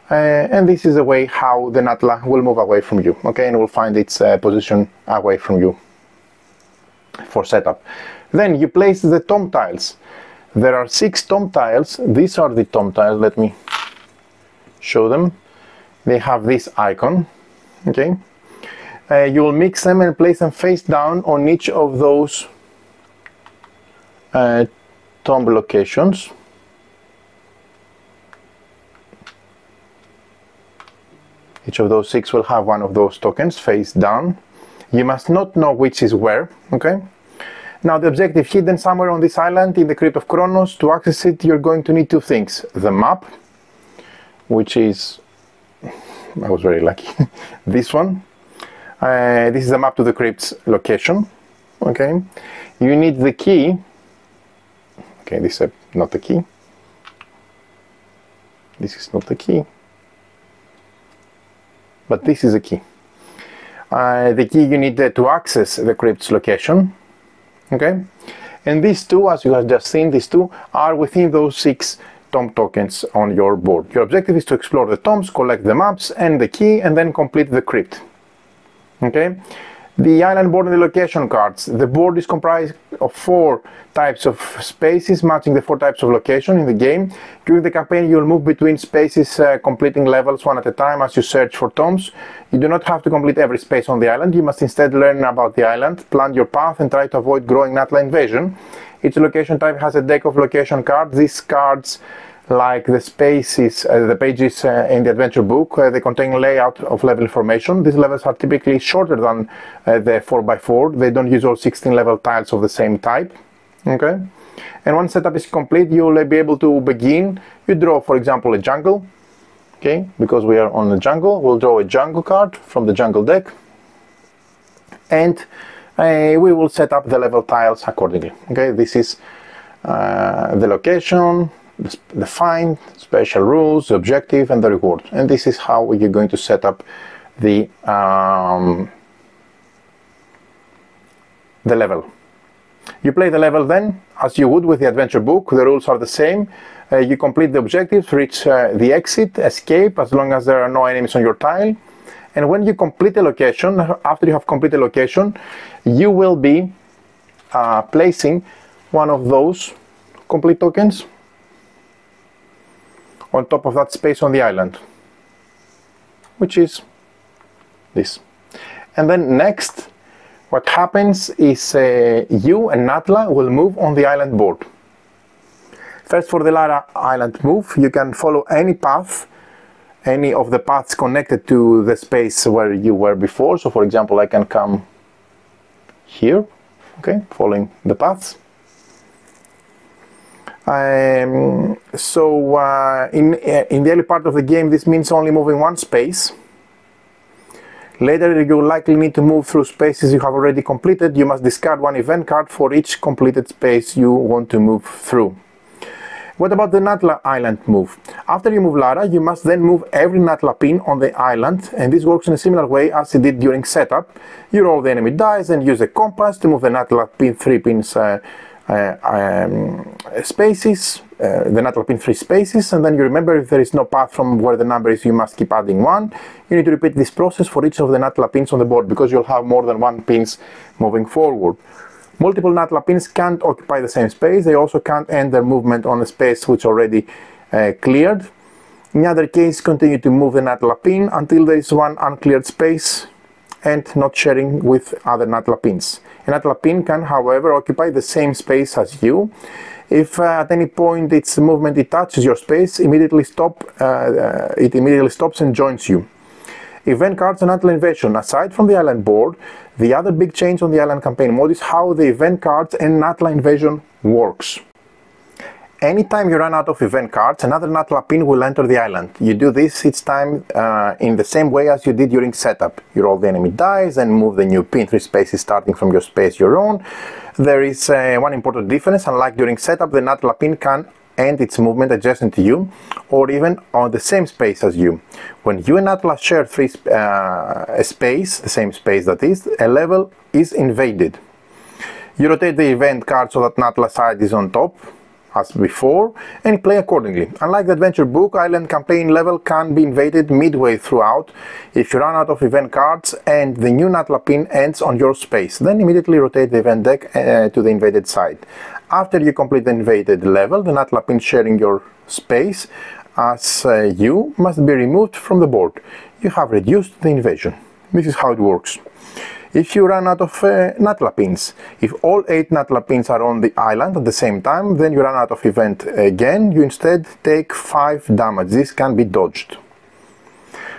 And this is the way how the Natla will move away from you, okay, and will find its position away from you for setup. Then you place the tomb tiles. There are 6 tomb tiles. These are the tomb tiles. Let me show them. They have this icon, okay. You will mix them and place them face down on each of those tomb locations. Each of those 6 will have one of those tokens face down. You must not know which is where, okay? Now the objective hidden somewhere on this island in the Crypt of Chronos. To access it, you're going to need 2 things. The map, which is, I was very lucky, this one. This is the map to the crypt's location, okay? You need the key. Okay, this is not the key. This is not the key. But this is the key. The key you need to access the crypt's location, okay? And these 2, as you have just seen, these 2 are within those 6 tomb tokens on your board. Your objective is to explore the tombs, collect the maps and the key, and then complete the crypt, okay? The island board and the location cards. The board is comprised of 4 types of spaces matching the 4 types of location in the game. During the campaign you will move between spaces, completing levels one at a time as you search for tombs. You do not have to complete every space on the island. You must instead learn about the island, plan your path and try to avoid growing Natla Invasion. Each location type has a deck of location cards. These cards, like the spaces, the pages in the adventure book, they contain layout of level information. These levels are typically shorter than the 4x4. They don't use all 16 level tiles of the same type, okay? And once setup is complete, you will be able to begin. You draw, for example, a jungle, okay? Because we are on the jungle, we'll draw a jungle card from the jungle deck, and we will set up the level tiles accordingly, okay? This is the location, the find, special rules, the objective and the reward, and this is how you're going to set up the level. You play the level then as you would with the adventure book. The rules are the same. You complete the objectives, reach the exit, escape as long as there are no enemies on your tile, and when you complete a location, after you have completed a location, you will be placing one of those complete tokens on top of that space on the island, which is this. And then next, what happens is you and Natla will move on the island board. First, for the Lara island move, you can follow any path, any of the paths connected to the space where you were before. So for example, I can come here, okay, following the paths. In the early part of the game, this means only moving one space. Later, you will likely need to move through spaces you have already completed. You must discard one event card for each completed space you want to move through. What about the Natla island move? After you move Lara, you must then move every Natla pin on the island, and this works in a similar way as it did during setup. You roll the enemy dice and use a compass to move the Natla pin 3 pins spaces, the Natla pin 3 spaces, and then you remember if there is no path from where the number is, you must keep adding 1. You need to repeat this process for each of the Natla pins on the board, because you'll have more than 1 pins moving forward. Multiple Natla pins can't occupy the same space. They also can't end their movement on a space which already cleared. In either case, continue to move the Natla pin until there is one uncleared space and not sharing with other Natla pins. A Natla pin can, however, occupy the same space as you. If at any point its movement it touches your space, it immediately stops and joins you. Event cards and Natla Invasion. Aside from the island board, the other big change on the island campaign mode is how the event cards and Natla Invasion works. Anytime you run out of event cards, another Natla pin will enter the island. You do this each time in the same way as you did during setup. You roll the enemy dice and move the new pin 3 spaces starting from your space your own. There is one important difference. Unlike during setup, the Natla pin can end its movement adjacent to you or even on the same space as you. When you and Natla share a space, the same space that is, a level is invaded. You rotate the event card so that Natla's side is on top, as before, and play accordingly. Unlike the adventure book, island campaign level can be invaded midway throughout if you run out of event cards and the new Natla pin ends on your space. Then immediately rotate the event deck to the invaded side. After you complete the invaded level, the Natla pin sharing your space as you must be removed from the board. You have reduced the invasion. This is how it works. If you run out of Natla pins, if all 8 Natla pins are on the island at the same time, then you run out of event again. You instead take 5 damage. This can be dodged.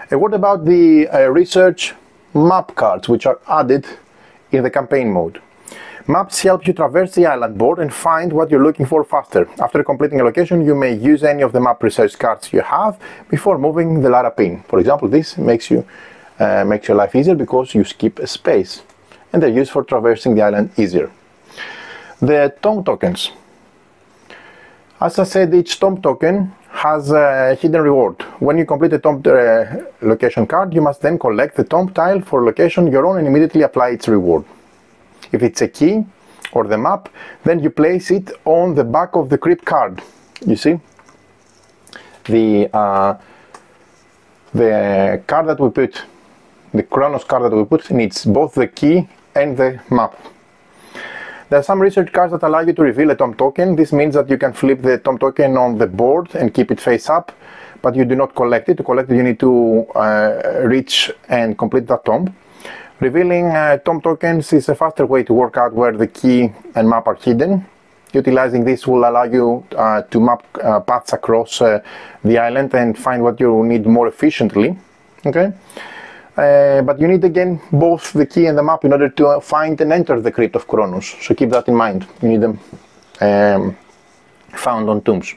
What about the research map cards, which are added in the campaign mode? Maps help you traverse the island board and find what you're looking for faster. After completing a location, you may use any of the map research cards you have before moving the Lara pin. For example, this makes your life easier because you skip a space, and they're used for traversing the island easier. The tomb tokens. As I said, each tomb token has a hidden reward. When you complete a tomb location card, you must then collect the tomb tile for location your own and immediately apply its reward. If it's a key or the map, then you place it on the back of the crypt card. You see? The card that we put, the Chronos card that we put, needs both the key and the map. There are some research cards that allow you to reveal a tomb token. This means that you can flip the tomb token on the board and keep it face up, but you do not collect it. To collect it, you need to reach and complete that tomb. Revealing tomb tokens is a faster way to work out where the key and map are hidden. Utilizing this will allow you to map paths across the island and find what you need more efficiently. Okay? But you need again both the key and the map in order to find and enter the Crypt of Chronos. So keep that in mind. You need them found on tombs.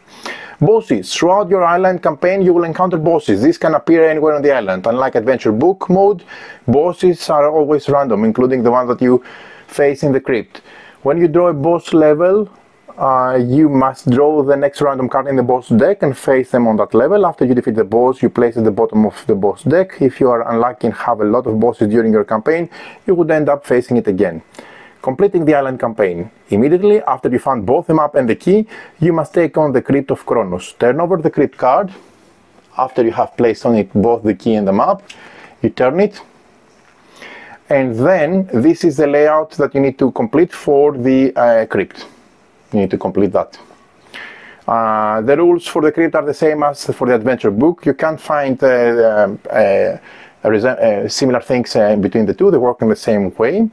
Bosses. Throughout your island campaign you will encounter bosses. These can appear anywhere on the island. Unlike adventure book mode, bosses are always random, including the ones that you face in the crypt. When you draw a boss level, you must draw the next random card in the boss deck and face them on that level. After you defeat the boss, you place it at the bottom of the boss deck. If you are unlucky and have a lot of bosses during your campaign, you would end up facing it again. Completing the island campaign. Immediately after you found both the map and the key, you must take on the Crypt of Chronos. Turn over the crypt card. After you have placed on it both the key and the map, you turn it. And then this is the layout that you need to complete for the crypt. You need to complete that. The rules for the crypt are the same as for the adventure book. You can't find similar things between the two. They work in the same way.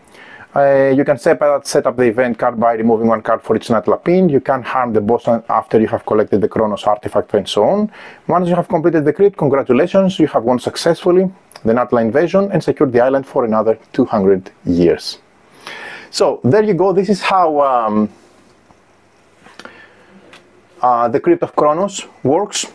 You can set up the event card by removing one card for each Natla pin. You can harm the boss after you have collected the Chronos artifact and so on. Once you have completed the crypt, congratulations, you have won successfully the Natla Invasion and secured the island for another 200 years. So there you go. This is how the Crypt of Chronos works.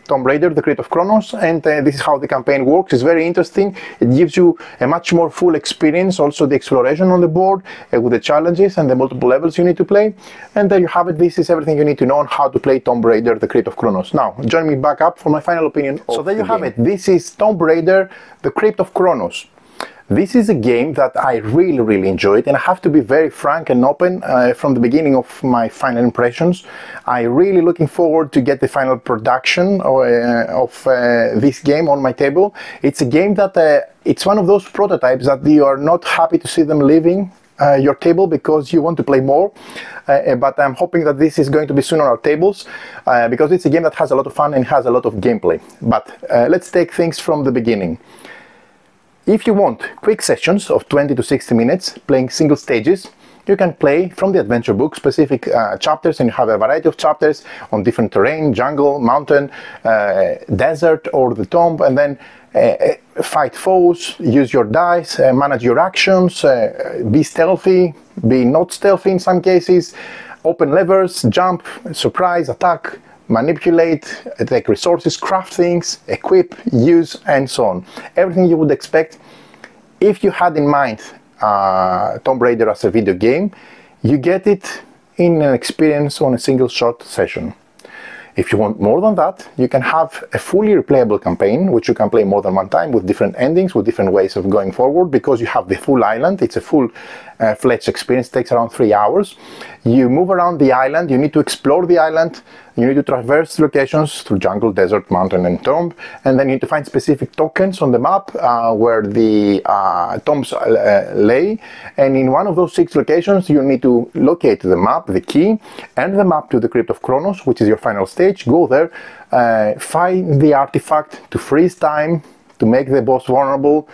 Tomb Raider, the Crypt of Chronos, and this is how the campaign works. It's very interesting. It gives you a much more full experience, also the exploration on the board with the challenges and the multiple levels you need to play. And there you have it. This is everything you need to know on how to play Tomb Raider, the Crypt of Chronos. Now, join me back up for my final opinion. So there you have it. This is Tomb Raider, the Crypt of Chronos. This is a game that I really enjoyed, and I have to be very frank and open from the beginning of my final impressions. I'm really looking forward to get the final production of this game on my table. It's a game that it's one of those prototypes that you are not happy to see them leaving your table because you want to play more, but I'm hoping that this is going to be soon on our tables because it's a game that has a lot of fun and has a lot of gameplay. But let's take things from the beginning. If you want quick sessions of 20 to 60 minutes playing single stages, you can play from the adventure book specific chapters, and you have a variety of chapters on different terrain, jungle, mountain, desert or the tomb, and then fight foes, use your dice, manage your actions, be stealthy, be not stealthy in some cases, open levers, jump, surprise, attack, manipulate, take resources, craft things, equip, use, and so on. Everything you would expect if you had in mind Tomb Raider as a video game. You get it in an experience on a single short session. If you want more than that, you can have a fully replayable campaign, which you can play more than one time with different endings, with different ways of going forward, because you have the full island. It's a full-fledged experience, it takes around 3 hours. You move around the island, you need to explore the island, you need to traverse locations through jungle, desert, mountain, and tomb, and then you need to find specific tokens on the map where the tombs lay, and in one of those 6 locations you need to locate the map, the key, and the map to the Crypt of Chronos, which is your final stage. Go there, find the artifact to freeze time, to make the boss vulnerable,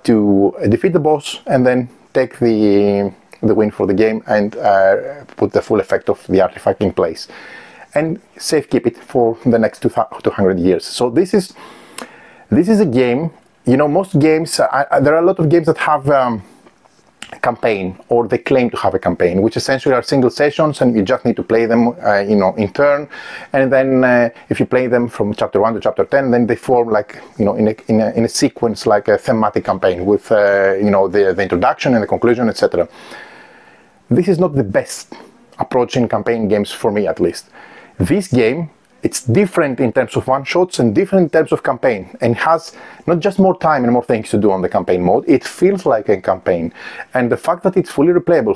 to defeat the boss, and then take the win for the game and put the full effect of the artifact in place. And safekeep it for the next 200 years. So this is a game. You know, most games, there are a lot of games that have a campaign, or they claim to have a campaign, which essentially are single sessions, and you just need to play them, you know, in turn. And then if you play them from chapter 1 to chapter 10, then they form, like, you know, in a sequence, like a thematic campaign with, you know, the introduction and the conclusion, etc. This is not the best approach in campaign games, for me at least. This game, it's different in terms of one-shots and different in terms of campaign, and has not just more time and more things to do on the campaign mode, it feels like a campaign. And the fact that it's fully replayable,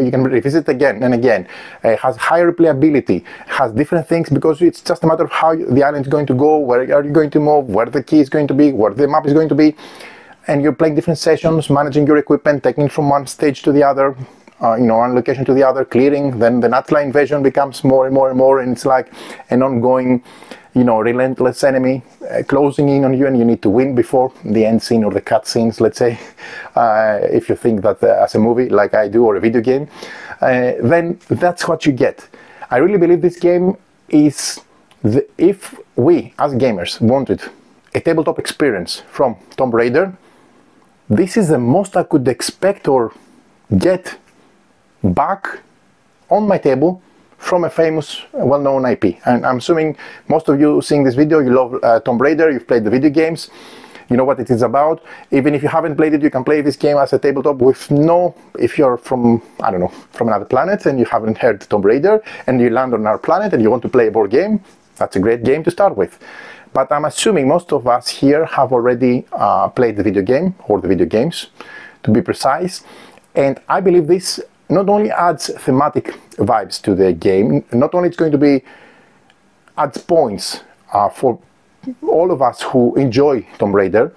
you can revisit again and again, has high replayability, has different things, because it's just a matter of how the island is going to go, where are you going to move, where the key is going to be, where the map is going to be, and you're playing different sessions, managing your equipment, taking it from one stage to the other, you know, one location to the other, clearing. Then the Natla Invasion becomes more and more and more, and it's like an ongoing, you know, relentless enemy closing in on you, and you need to win before the end scene or the cut scenes, let's say, if you think that as a movie, like I do, or a video game, then that's what you get. I really believe this game is, if we as gamers wanted a tabletop experience from Tomb Raider, this is the most I could expect or get back on my table from a famous, well-known IP. And I'm assuming most of you seeing this video, you love Tomb Raider, you've played the video games, you know what it is about. Even if you haven't played it, you can play this game as a tabletop with if you're from, I don't know, from another planet and you haven't heard Tomb Raider, and you land on our planet and you want to play a board game, that's a great game to start with. But I'm assuming most of us here have already played the video game, or the video games, to be precise. And I believe this not only adds thematic vibes to the game, not only it's going to adds points for all of us who enjoy Tomb Raider,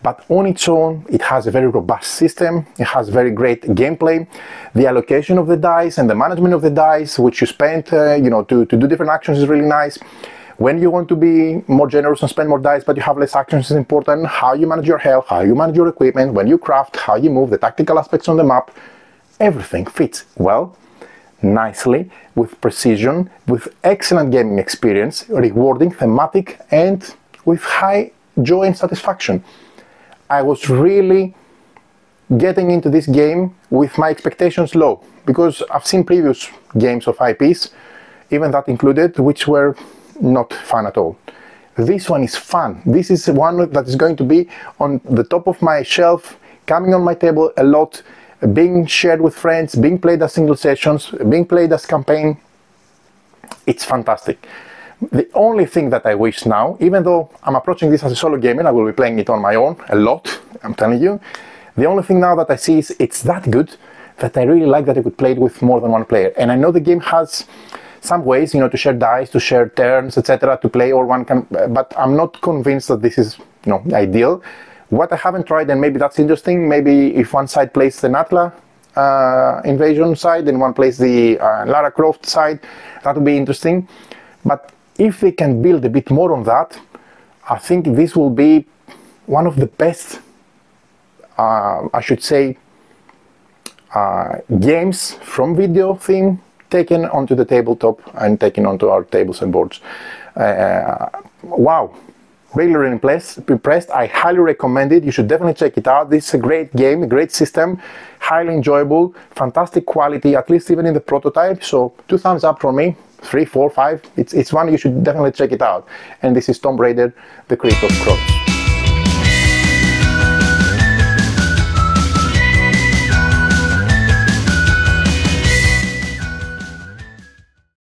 but on its own it has a very robust system, it has very great gameplay. The allocation of the dice and the management of the dice, which you spend you know, to do different actions, is really nice. When you want to be more generous and spend more dice but you have less actions, is important. How you manage your health, how you manage your equipment, when you craft, how you move, the tactical aspects on the map, everything fits well, nicely, with precision, with excellent gaming experience, rewarding, thematic, and with high joy and satisfaction. I was really getting into this game with my expectations low, because I've seen previous games of IPs, even that included, which were not fun at all. This one is fun. This is one that is going to be on the top of my shelf, coming on my table a lot, being shared with friends, being played as single sessions, being played as campaign. It's fantastic. The only thing that I wish now, even though I'm approaching this as a solo game and I will be playing it on my own a lot, I'm telling you, the only thing now that I see is it's that good that I really like that I could play it with more than one player. And I know the game has some ways, you know, to share dice, to share turns, etc., to play, or one can, but I'm not convinced that this is, you know, ideal. What I haven't tried, and maybe that's interesting, maybe if one side plays the Natla Invasion side and one plays the Lara Croft side, that would be interesting. But if they can build a bit more on that, I think this will be one of the best, I should say, games from video theme taken onto the tabletop and taken onto our tables and boards. Wow, Really impressed. I highly recommend it. You should definitely check it out. This is a great game, a great system, highly enjoyable, fantastic quality, at least even in the prototype. So 2 thumbs up from me, 3, 4, 5. It's one you should definitely check it out. And this is Tomb Raider: The Crypt of Chronos.